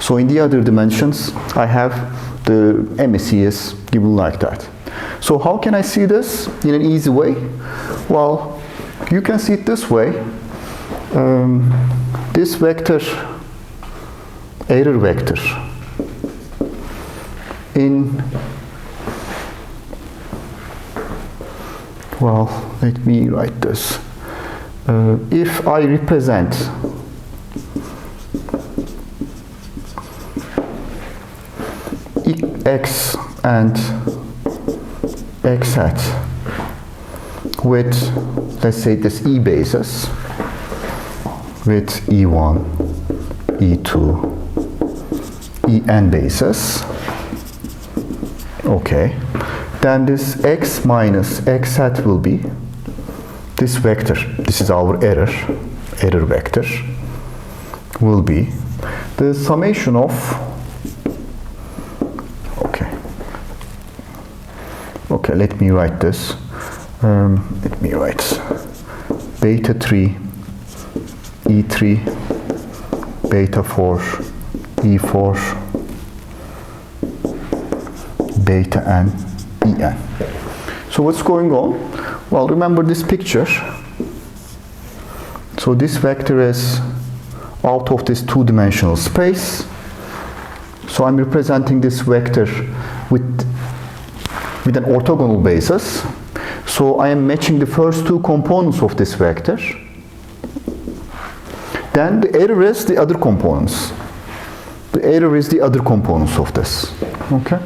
So in the other dimensions, I have the MSE is given like that. So how can I see this in an easy way? Well, you can see it this way. This vector, error vector, in, well, let me write this. If I represent x and x hat with, let's say, this E basis, with E1, E2, En basis, okay, then this x minus x hat will be this vector, this is our error vector, will be the summation of, okay, let me write this, let me write beta 3, E3, beta 4, E4, beta n, En. So what's going on? Well, remember this picture. So this vector is out of this two-dimensional space. So I'm representing this vector with an orthogonal basis. So I am matching the first two components of this vector. Then the error is the other components. The error is the other components of this. Okay?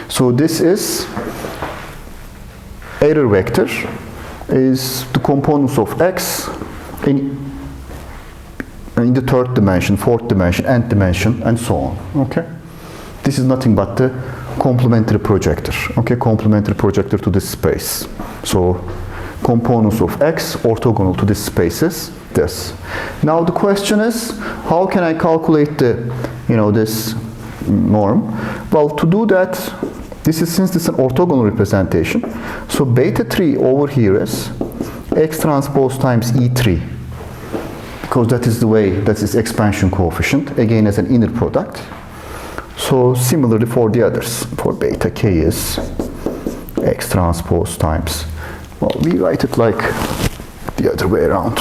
So this is error vector is the components of x in the third dimension, fourth dimension, nth dimension, and so on. Okay, this is nothing but the complementary projector. Okay, complementary projector to this space. So components of x orthogonal to this space is this. Now the question is, how can I calculate the, this norm? Well, to do that, since this is an orthogonal representation, so beta 3 over here is x transpose times E3, because that is the way, that's its expansion coefficient, again as an inner product. So similarly for the others, for beta k is x transpose times, well, we write it like the other way around.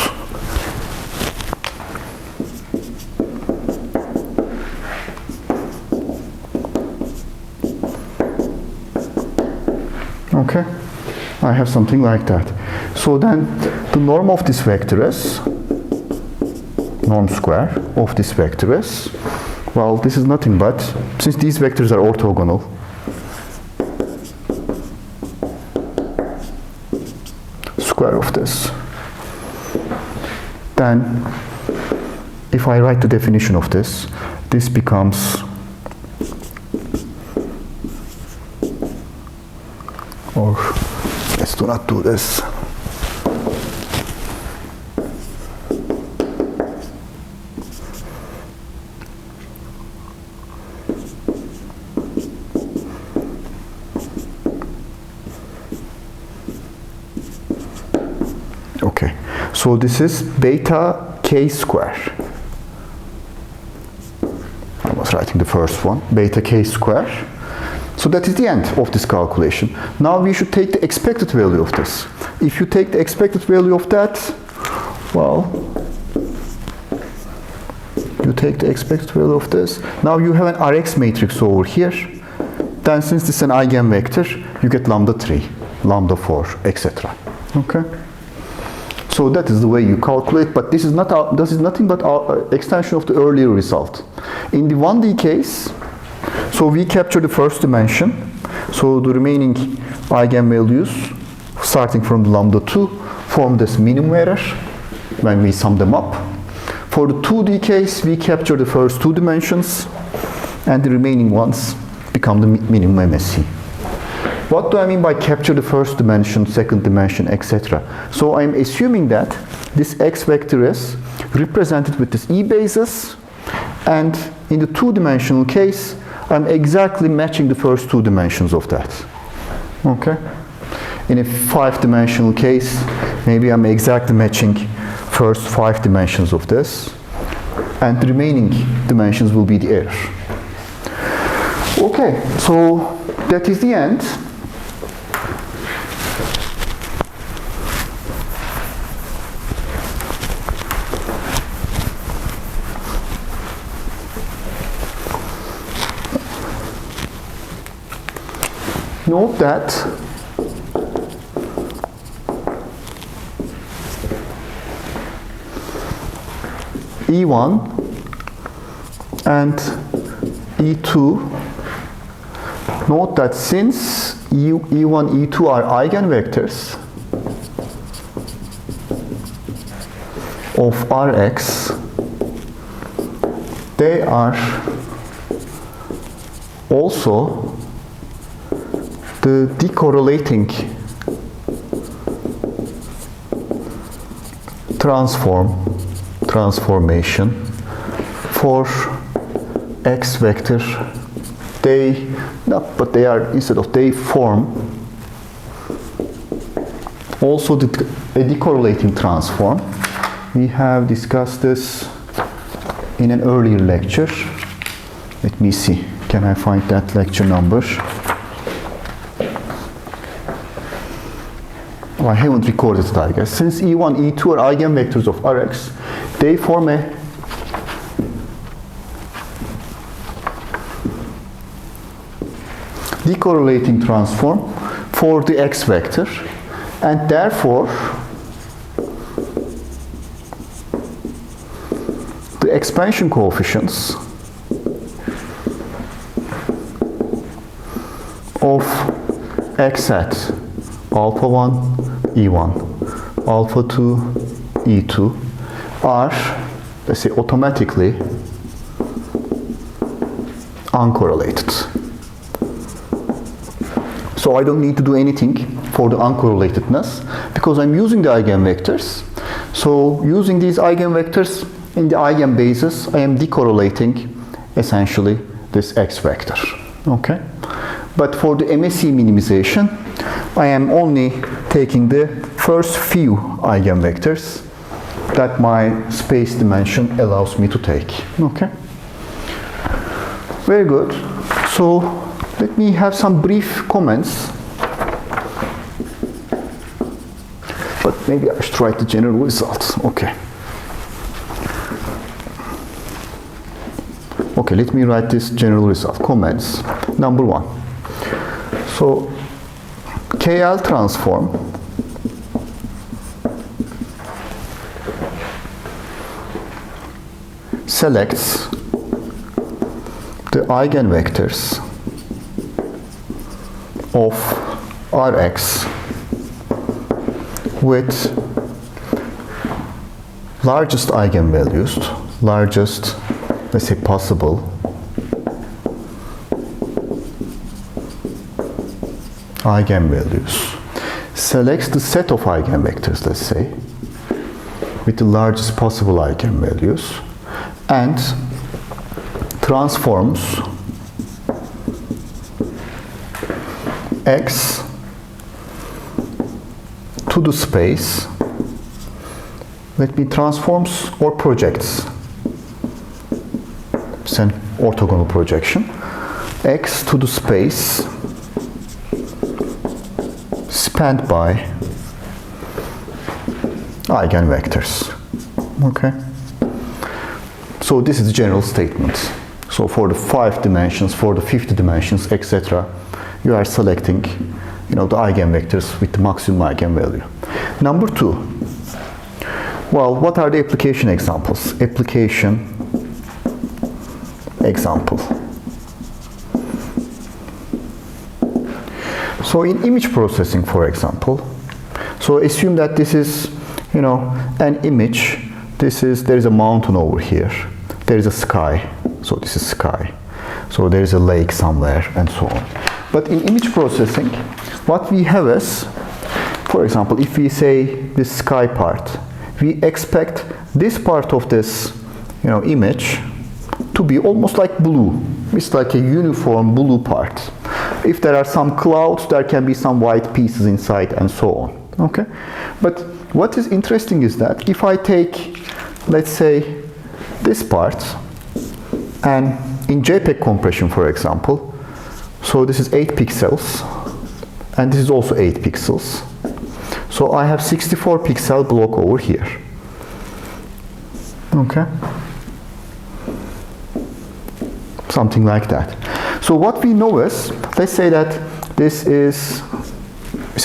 Okay, I have something like that. So then the norm of this vector is, norm square of this vector is, well, this is nothing but, since these vectors are orthogonal, square of this. Then, if I write the definition of this, this becomes, or let's do not do this. Okay, so this is beta k square. I was writing the first one, beta k square. So that is the end of this calculation. Now we should take the expected value of this. If you take the expected value of that, well, you take the expected value of this. Now you have an Rx matrix over here. Then since this is an eigenvector, you get lambda 3, lambda 4, etc. Okay? So that is the way you calculate, but this is nothing but an extension of the earlier result. In the 1D case, so we capture the first dimension, so the remaining eigenvalues starting from the lambda 2 form this minimum error when we sum them up. For the 2D case, we capture the first two dimensions and the remaining ones become the minimum MSE. What do I mean by capture the first dimension, second dimension, etc.? So I'm assuming that this x vector is represented with this E basis, and in the two-dimensional case, I'm exactly matching the first two dimensions of that. Okay? In a five-dimensional case, maybe I'm exactly matching first 5 dimensions of this, and the remaining dimensions will be the error. Okay, so that is the end. Note that E1 and E2, note that since E1, E2 are eigenvectors of Rx, they are also the decorrelating transformation for x vector. They form also a decorrelating transform. We have discussed this in an earlier lecture. Let me see, can I find that lecture number? I haven't recorded it, I guess. Since E1, E2 are eigenvectors of Rx, they form a decorrelating transform for the x vector, and therefore the expansion coefficients of x hat alpha 1, E1, alpha 2, E2 are, let's say, automatically uncorrelated. So I don't need to do anything for the uncorrelatedness because I'm using the eigenvectors. So using these eigenvectors in the eigenbasis, I am decorrelating essentially this X vector. Okay? But for the MSE minimization, I am only taking the first few eigenvectors that my space dimension allows me to take. Okay? Very good. So let me have some brief comments. But maybe I should write the general results. Okay. Okay, let me write this general result. Comments. Number 1. So, KL transform selects the eigenvectors of Rx with largest eigenvalues, largest, let's say, possible eigenvalues, selects the set of eigenvectors, let's say, with the largest possible eigenvalues, and transforms X to the space. Let me transforms or projects. It's an orthogonal projection. X to the space spanned by eigenvectors. Okay. So this is the general statement. So for the 5 dimensions, for the 50 dimensions, etc., you are selecting, the eigenvectors with the maximum eigenvalue. Number 2. Well, what are the application examples? Application example. So in image processing, for example, so assume that this is, an image. There is a mountain over here. There is a sky. So this is sky. So there is a lake somewhere and so on. But in image processing, what we have is, for example, if we say this sky part, we expect this part of this, image to be almost like blue. It's like a uniform blue part. If there are some clouds, there can be some white pieces inside and so on. Okay? But what is interesting is that if I take, let's say, this part, and in JPEG compression, for example, so this is 8 pixels, and this is also 8 pixels. So I have 64 pixel block over here. Okay? Something like that. So what we know is, let's say that this is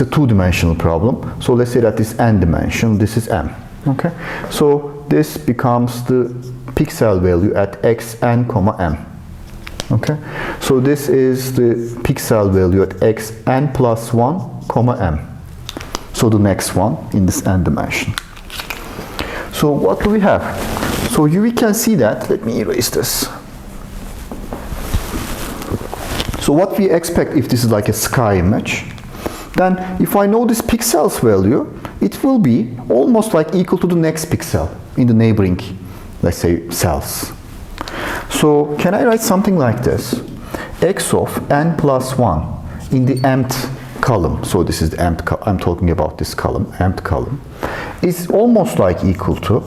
a 2-dimensional problem. So let's say that this n dimension, this is m. Okay? So this becomes the pixel value at xn, m. Okay? So this is the pixel value at xn plus 1, m. So the next one in this n dimension. So what do we have? So we can see that, let me erase this. So what we expect if this is like a sky image, then if I know this pixels value, it will be almost like equal to the next pixel in the neighboring, let's say, cells. So can I write something like this? X of n plus 1 in the mth column, so this is the mth column, I'm talking about this column, mth column, is almost like equal to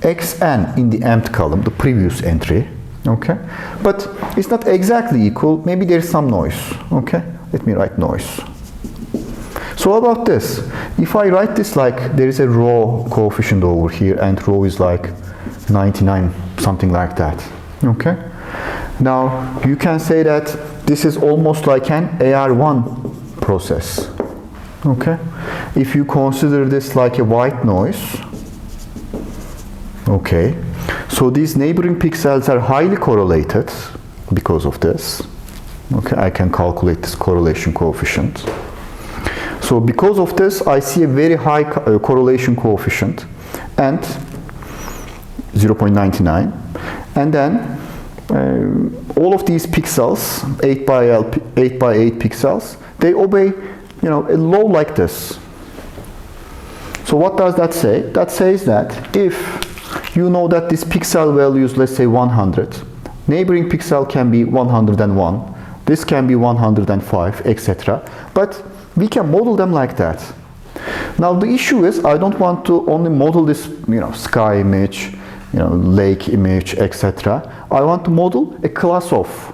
xn in the mth column, the previous entry, okay? But it's not exactly equal, maybe there's some noise, okay? Let me write noise. So how about this? If I write this like there is a rho coefficient over here and rho is like 99, something like that, okay? Now you can say that this is almost like an AR1 process, okay? If you consider this like a white noise, okay, so these neighboring pixels are highly correlated because of this, okay? I can calculate this correlation coefficient. So because of this, I see a very high correlation coefficient and 0.99, and then all of these pixels, 8 by 8 pixels, they obey, a law like this. So what does that say? That says that if you know that this pixel value is, let's say, 100, neighboring pixel can be 101, this can be 105, etc. But we can model them like that. Now the issue is, I don't want to only model this, sky image, lake image, etc. I want to model a class of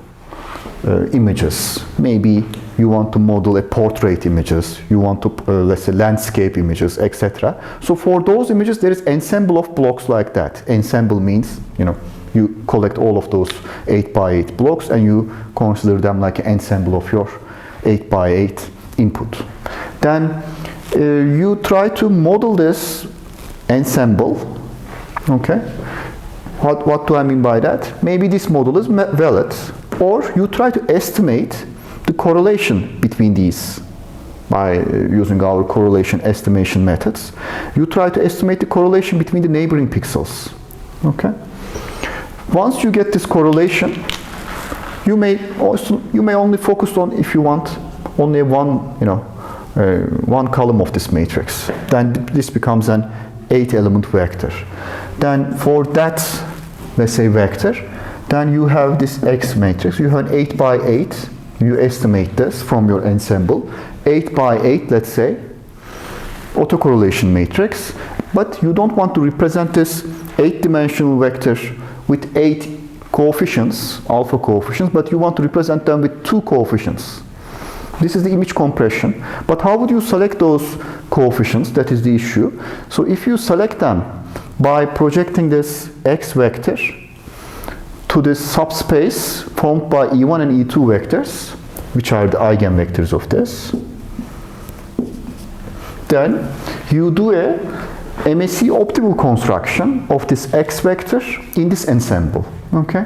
images. Maybe you want to model a portrait images, you want to, let's say, landscape images, etc. So for those images, there is ensemble of blocks like that. Ensemble means, you collect all of those 8 by 8 blocks and you consider them like an ensemble of your 8 by 8 input. Then you try to model this ensemble. Okay, what do I mean by that? Maybe this model is valid, or you try to estimate the correlation between these by using our correlation estimation methods. You try to estimate the correlation between the neighboring pixels. Okay, once you get this correlation, you may only focus on, if you want, only one column of this matrix. Then this becomes an 8-element vector. Then for that, let's say, vector, then you have this X matrix. You have an 8 by 8. You estimate this from your ensemble. 8 by 8, let's say, autocorrelation matrix. But you don't want to represent this 8-dimensional vector with 8 coefficients, alpha coefficients, but you want to represent them with 2 coefficients. This is the image compression. But how would you select those coefficients? That is the issue. So if you select them by projecting this X vector to this subspace formed by E1 and E2 vectors, which are the eigenvectors of this, then you do a MSE optimal construction of this X vector in this ensemble. Okay?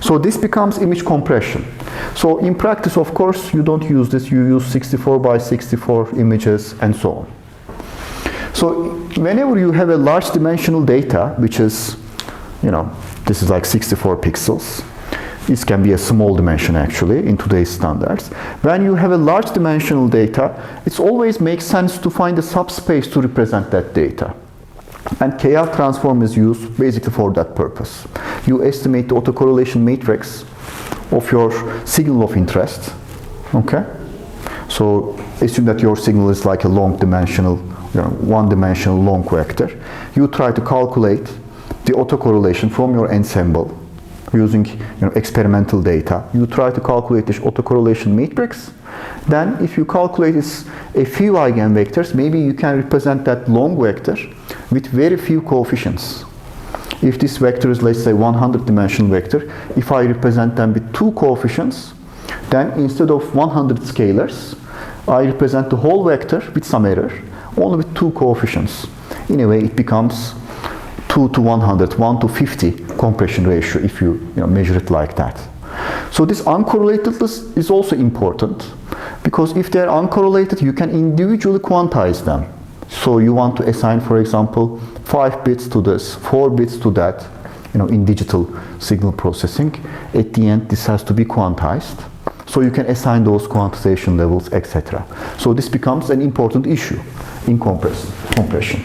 So this becomes image compression. So in practice, of course, you don't use this. You use 64 by 64 images and so on. So whenever you have a large dimensional data, which is, this is like 64 pixels. This can be a small dimension actually in today's standards. When you have a large dimensional data, it always makes sense to find a subspace to represent that data. And KR transform is used basically for that purpose. You estimate the autocorrelation matrix of your signal of interest. Okay? So assume that your signal is like a long dimensional, one-dimensional long vector. You try to calculate the autocorrelation from your ensemble using experimental data. You try to calculate this autocorrelation matrix. Then if you calculate a few eigenvectors, maybe you can represent that long vector with very few coefficients. If this vector is, let's say, 100-dimensional vector, if I represent them with 2 coefficients, then instead of 100 scalars, I represent the whole vector with some error, only with 2 coefficients. In a way, it becomes 2 to 100, 1 to 50 compression ratio if you measure it like that. So this uncorrelatedness is also important, because if they're uncorrelated, you can individually quantize them. So you want to assign, for example, 5 bits to this, 4 bits to that, in digital signal processing. At the end, this has to be quantized. So you can assign those quantization levels, etc. So this becomes an important issue in compression.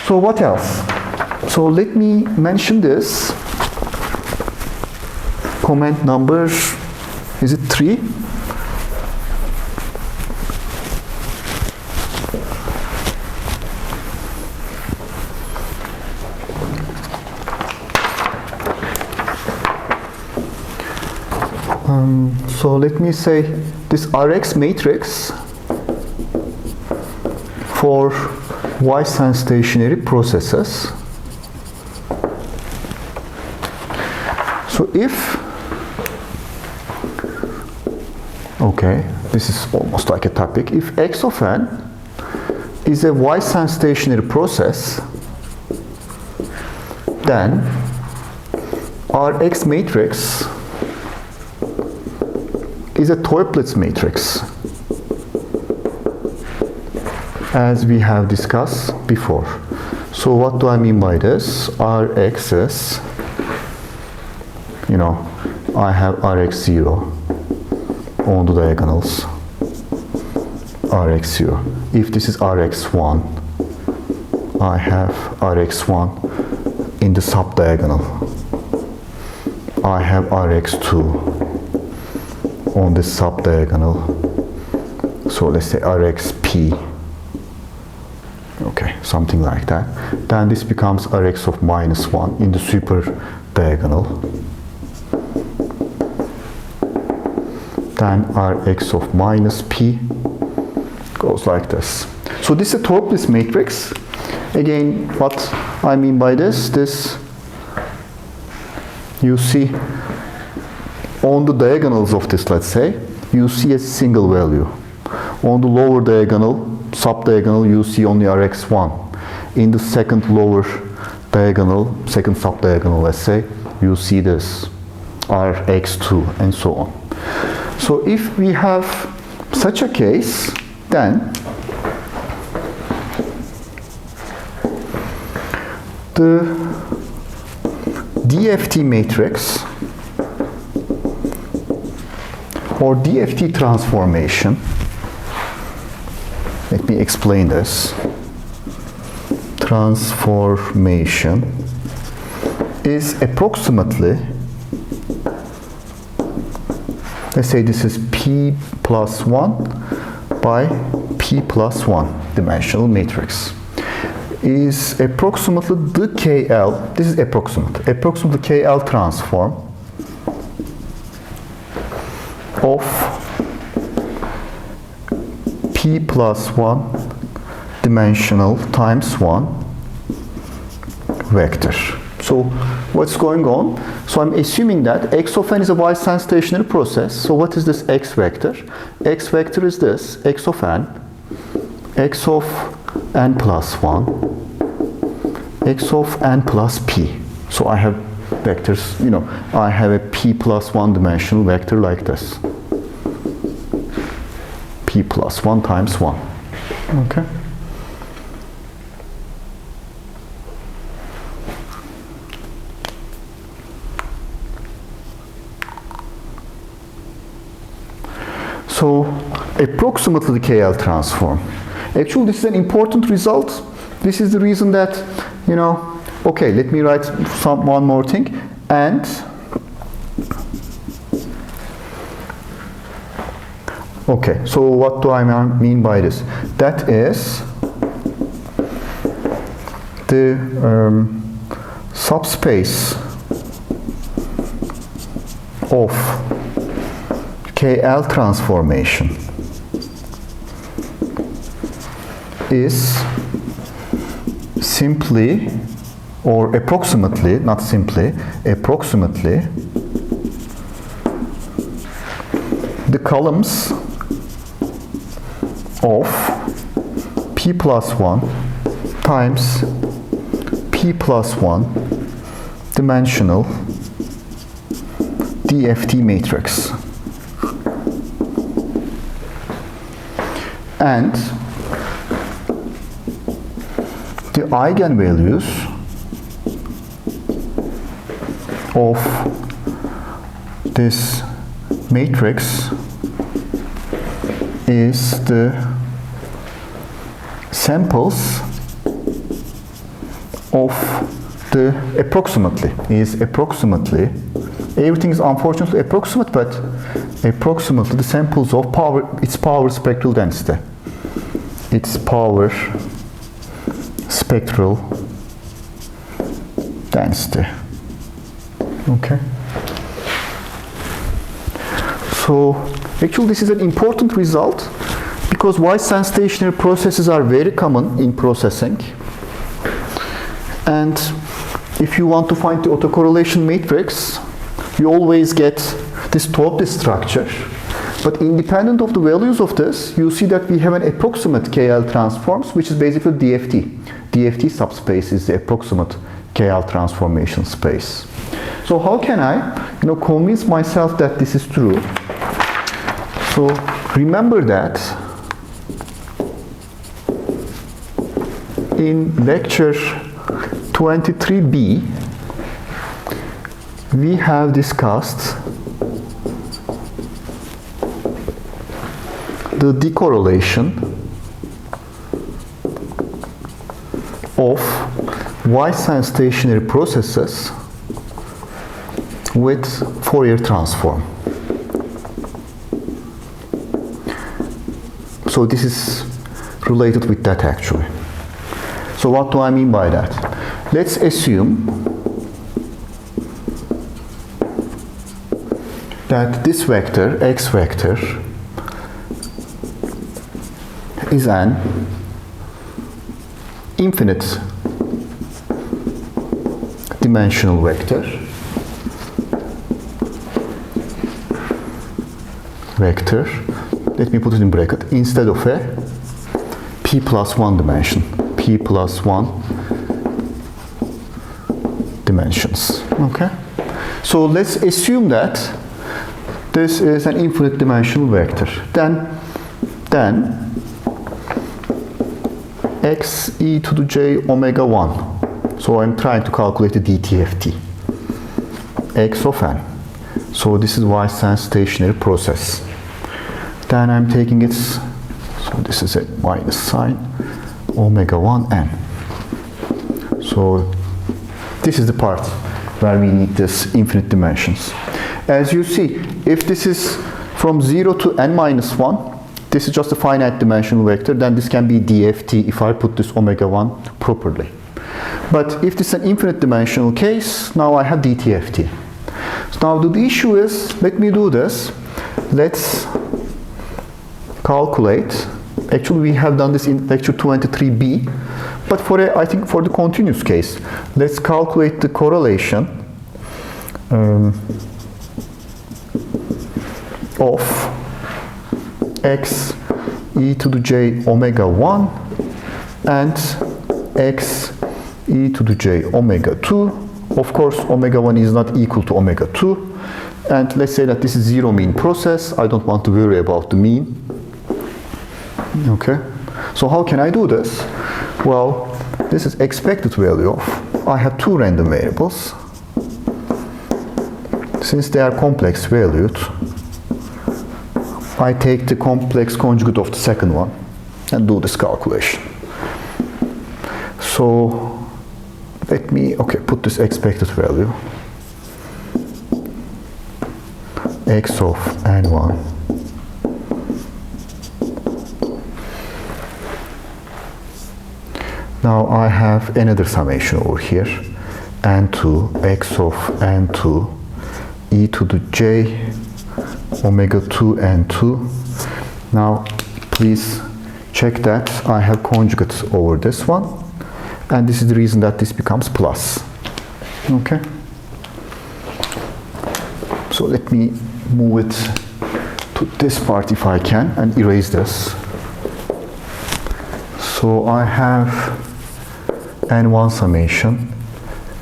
So what else? So let me mention this. Comment number, is it 3? So let me say this Rx matrix for Weissan stationary processes. So if, okay, this is almost like a topic. If X of n is a Weissan stationary process, then Rx matrix is a Toeplitz matrix. as we have discussed before. So what do I mean by this? Rx is, I have Rx0 on the diagonals. Rx0. If this is Rx1, I have Rx1 in the subdiagonal. I have Rx2 on this subdiagonal. So let's say Rxp. Okay, something like that. Then this becomes Rx of -1 in the super diagonal. Then Rx of -p goes like this. So this is a tortless matrix. Again, what I mean by this, you see on the diagonals of this, let's say, you see a single value. On the lower diagonal, subdiagonal, you see only Rx1. In the second lower diagonal, second subdiagonal, let's say, you see this Rx2 and so on. So if we have such a case, then the DFT matrix or DFT transformation, let me explain this. Transformation is approximately, let's say this is P plus 1 by P plus 1 dimensional matrix, is approximately the KL, this is approximately KL transform of P plus 1 dimensional times 1 vector. So what's going on? So I'm assuming that x of n is a Weisstein stationary process. So what is this x vector? X vector is this, x of n plus 1, x of n plus p. So I have vectors, I have a p plus 1 dimensional vector like this. P plus 1 times 1. Okay. So approximately the KL transform. Actually, this is an important result. This is the reason that, okay, let me write one more thing. And okay, so what do I mean by this? That is the subspace of KL transformation is simply or approximately, not simply, approximately the columns of P plus 1 times P plus 1 dimensional DFT matrix. And the eigenvalues of this matrix is the samples of the approximately, everything is unfortunately approximate, but approximately the samples of its power spectral density. Its power spectral density. Okay. So actually this is an important result because Weisstein stationary processes are very common in processing. And if you want to find the autocorrelation matrix, you always get this tortless structure. But independent of the values of this, you see that we have an approximate KL transforms, which is basically DFT. DFT subspace is the approximate KL transformation space. So how can I, convince myself that this is true? So remember that in lecture 23b, we have discussed the decorrelation of Weissan stationary processes with Fourier transform. So this is related with that actually. So what do I mean by that? Let's assume that this vector, x vector, is an infinite dimensional vector. Let me put it in bracket, instead of a p plus 1 dimension, p plus 1 dimensions. Okay? So let's assume that this is an infinite dimensional vector. Then x e to the j omega 1. So I'm trying to calculate the dTft. X of n. So this is Weissan stationary process. Then I'm taking it, so this is a minus sign, omega 1 n. So this is the part where we need this infinite dimensions. As you see, if this is from 0 to n minus 1, this is just a finite dimensional vector, then this can be dft if I put this omega 1 properly. But if this is an infinite dimensional case, now I have dTft. So now the issue is, let me do this. Let's calculate. Actually, we have done this in lecture 23b, but I think for the continuous case, let's calculate the correlation of x e to the j omega 1 and x e to the j omega 2. Of course, omega 1 is not equal to omega 2. And let's say that this is zero mean process. I don't want to worry about the mean. Okay. So how can I do this? Well, this is expected value of, I have two random variables. Since they are complex valued, I take the complex conjugate of the second one and do this calculation. So let me, put this expected value, x of n1 now I have another summation over here, n2 x of n2 e to the j omega 2 n2. Now please check that I have conjugates over this one, and this is the reason that this becomes plus. Okay, so let me move it to this part if I can and erase this. So I have n1 summation,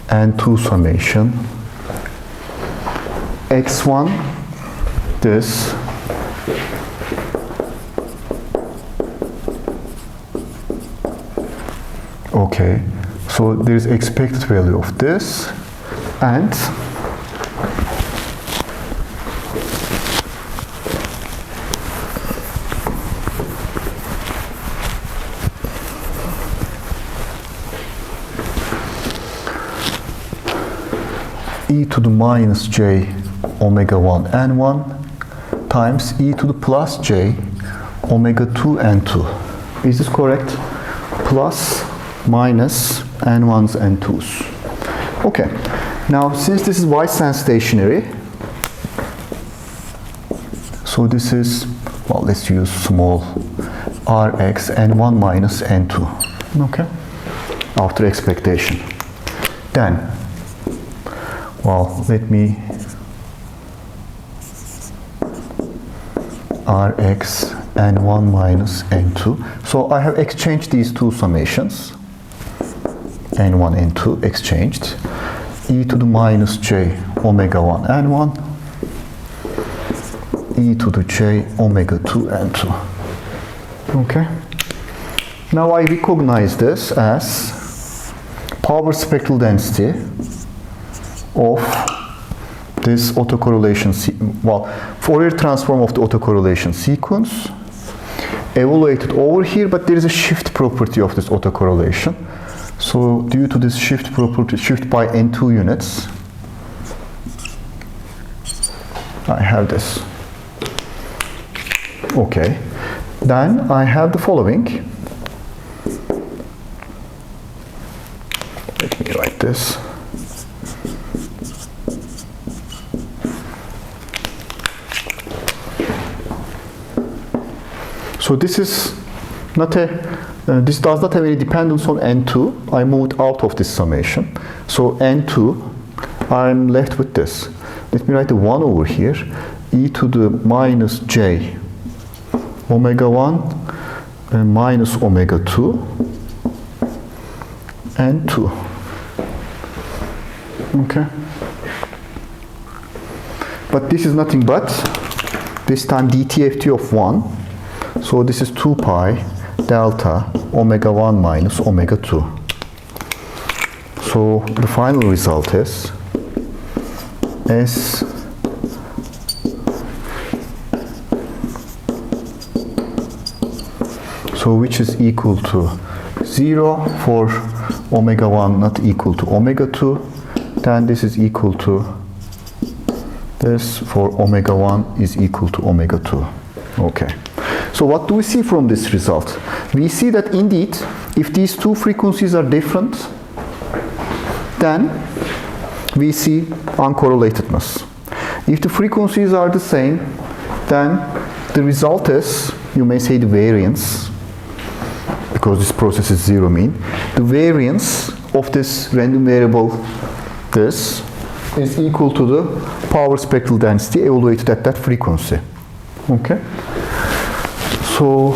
n2 summation, x1, this, okay, so there is expected value of this, and e to the minus j omega 1 n1 times e to the plus j omega 2 n2. Is this correct? Plus minus n1s and 2s. Okay, now since this is Weissan stationary, so this is, well, let's use small rx n1 minus n2. Okay, after expectation. Then, well, let me rx n1 minus n2. So I have exchanged these two summations, n1 and n2 exchanged, e to the minus j omega 1 n1, e to the j omega 2 n2. Okay, Now I recognize this as power spectral density of this autocorrelation, Fourier transform of the autocorrelation sequence evaluated over here, but there is a shift property of this autocorrelation. So due to this shift property, shift by n2 units, I have this. Okay. Then I have the following. Let me write this. So this is not a, this does not have any dependence on n2. I moved out of this summation. So n2, I'm left with this. Let me write the 1 over here, e to the minus j omega 1 minus omega 2 and 2. Okay. But this is nothing but this time dtft of 1. So this is 2 pi delta omega 1 minus omega 2. So the final result is S so which is equal to 0 for omega 1 not equal to omega 2, then this is equal to this for omega 1 is equal to omega 2. Okay. So what do we see from this result? We see that indeed, if these two frequencies are different, then we see uncorrelatedness. If the frequencies are the same, then the result is, you may say the variance, because this process is zero mean, the variance of this random variable, this, is equal to the power spectral density evaluated at that frequency. Okay? So,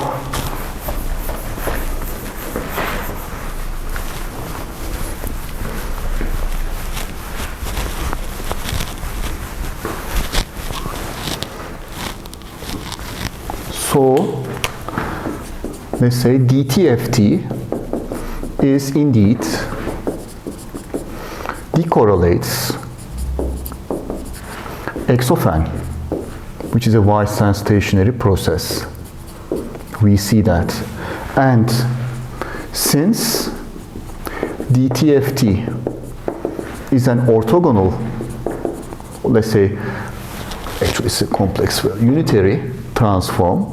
let's say dtft is indeed decorrelates x of n, which is a Weissan stationary process. We see that. And since dtft is an orthogonal, let's say, actually it's a complex, unitary transform.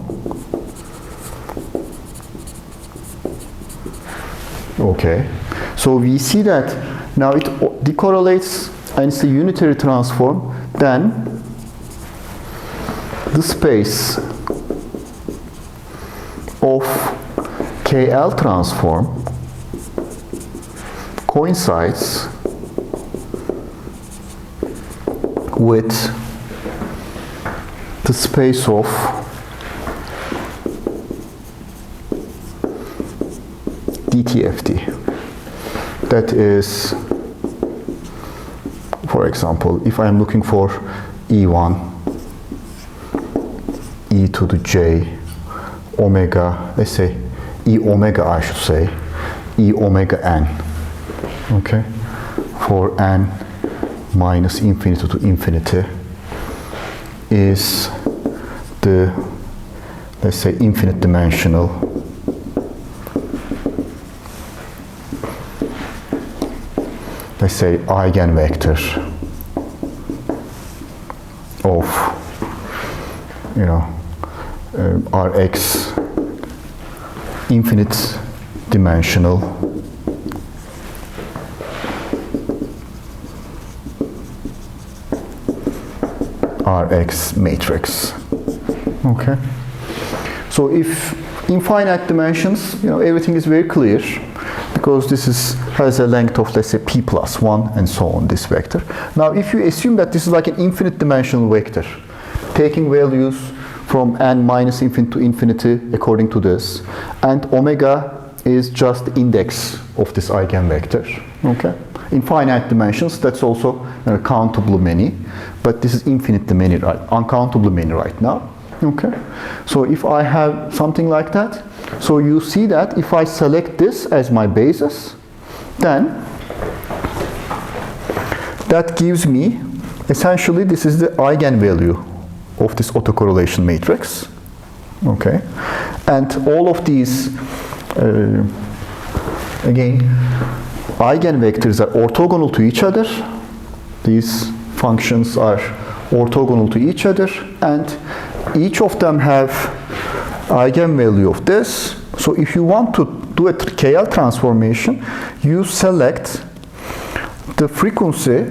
Okay, so we see that now it decorrelates and it's a unitary transform, then the space of KL transform coincides with the space of dtft. That is, for example, if I'm looking for E1, e to the j, omega, let's say e omega, I should say, e omega n, okay, for n minus infinity to infinity is the, let's say, infinite dimensional let's say eigenvector of, you know, Rx infinite dimensional Rx matrix. Okay. So if in finite dimensions, you know, everything is very clear, because this has a length of, let's say, p plus 1 and so on, this vector. Now if you assume that this is like an infinite dimensional vector, taking values from n minus infinity to infinity according to this, and omega is just the index of this eigenvector. Okay. In finite dimensions, that's also countably many, but this is infinitely many, right? Uncountably many right now. Okay. So if I have something like that, So you see that if I select this as my basis, then that gives me, essentially this is the eigenvalue of this autocorrelation matrix. Okay, and all of these, again, eigenvectors are orthogonal to each other. These functions are orthogonal to each other, and each of them have eigenvalue of this. So if you want to do a KL transformation, you select the frequency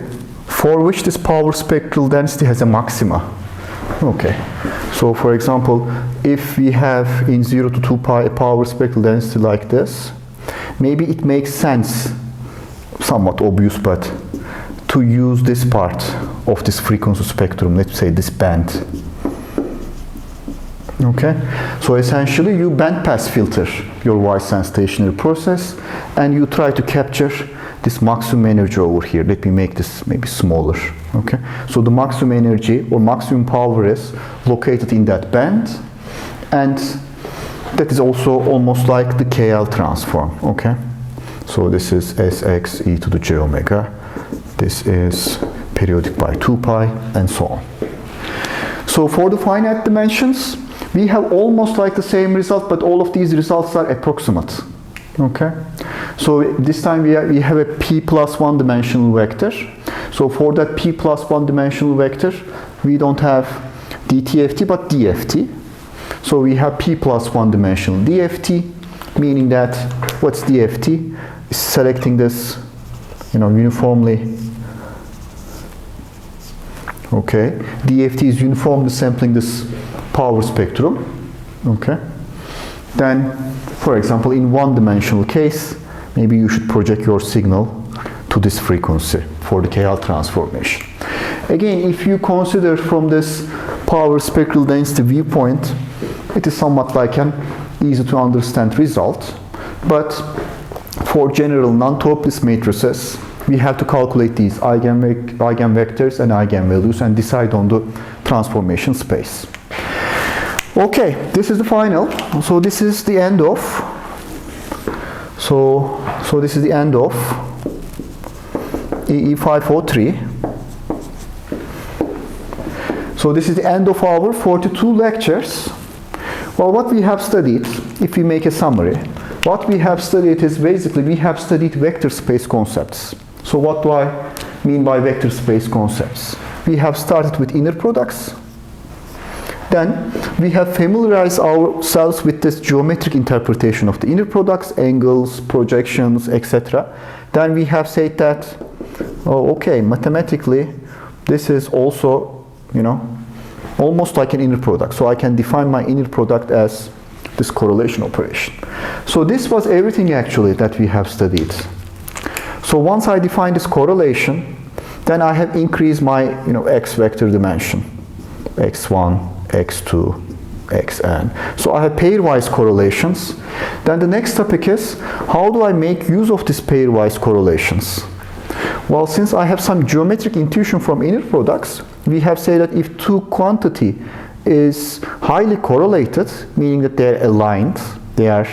for which this power spectral density has a maxima. Okay, so for example, if we have in 0 to 2 pi a power spectral density like this, maybe it makes sense, somewhat obvious, but to use this part of this frequency spectrum, let's say this band. Okay, so essentially you bandpass filter your wide-sense stationary process, and you try to capture this maximum energy over here. Let me make this maybe smaller. Okay, so the maximum energy or maximum power is located in that band, and that is also almost like the KL transform. Okay, so this is Sx e to the j omega. This is periodic by 2 pi, and so on. So for the finite dimensions, we have almost like the same result, but all of these results are approximate. Okay, so this time we have a p plus 1 dimensional vector. So for that p plus 1 dimensional vector, we don't have dtft but dft. So we have p plus 1 dimensional dft, meaning that what's dft? Is selecting this, uniformly. Okay, dft is uniformly sampling this power spectrum. Okay, then for example in one-dimensional case, maybe you should project your signal to this frequency for the KL transformation. Again, if you consider from this power spectral density viewpoint, it is somewhat like an easy to understand result, but for general non-Toeplitz matrices, we have to calculate these eigenvectors and eigenvalues and decide on the transformation space. Okay, this is the final. So this is the end of. So this is the end of EE 503. So this is the end of our 42 lectures. Well, what we have studied, if we make a summary, what we have studied is basically we have studied vector space concepts. So what do I mean by vector space concepts? We have started with inner products. Then we have familiarized ourselves with this geometric interpretation of the inner products, angles, projections, etc. Then we have said that, oh, okay, mathematically, this is also, almost like an inner product. So I can define my inner product as this correlation operation. So this was everything actually that we have studied. So once I define this correlation, then I have increased my, x vector dimension, x1, x2, xn. So I have pairwise correlations. Then the next topic is, how do I make use of these pairwise correlations? Well, since I have some geometric intuition from inner products, we have said that if two quantity is highly correlated, meaning that they're aligned, they are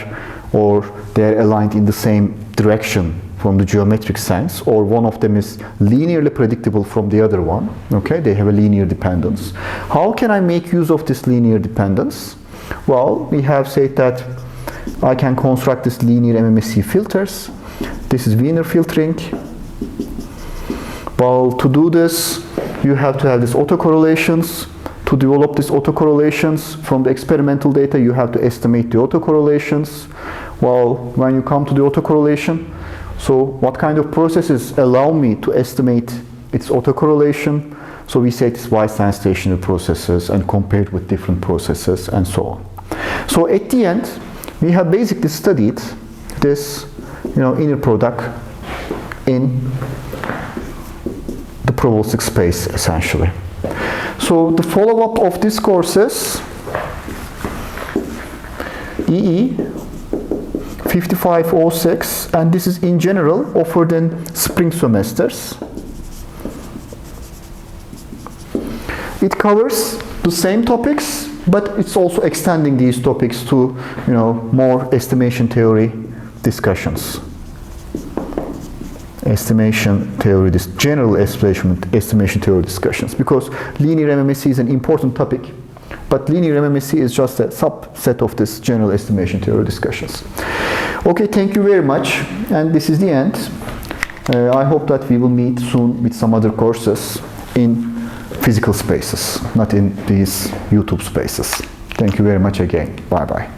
aligned in the same direction from the geometric sense, or one of them is linearly predictable from the other one, okay, they have a linear dependence. How can I make use of this linear dependence? Well, we have said that I can construct this linear MMSE filters. This is Wiener filtering. Well, to do this, you have to have these autocorrelations. To develop these autocorrelations from the experimental data, you have to estimate the autocorrelations. Well, when you come to the autocorrelation, so what kind of processes allow me to estimate its autocorrelation? So we say it's wide-sense stationary processes and compared with different processes and so on. So at the end, we have basically studied this, inner product in the probabilistic space essentially. So the follow-up of this course is EE 5506, and this is in general offered in spring semesters. It covers the same topics But it's also extending these topics to, more estimation theory discussions. General estimation theory discussions, because linear MMSE is an important topic, but linear MMSE is just a subset of this general estimation theory discussions. Okay, thank you very much, and this is the end. I hope that we will meet soon with some other courses in physical spaces, not in these YouTube spaces. Thank you very much again. Bye-bye.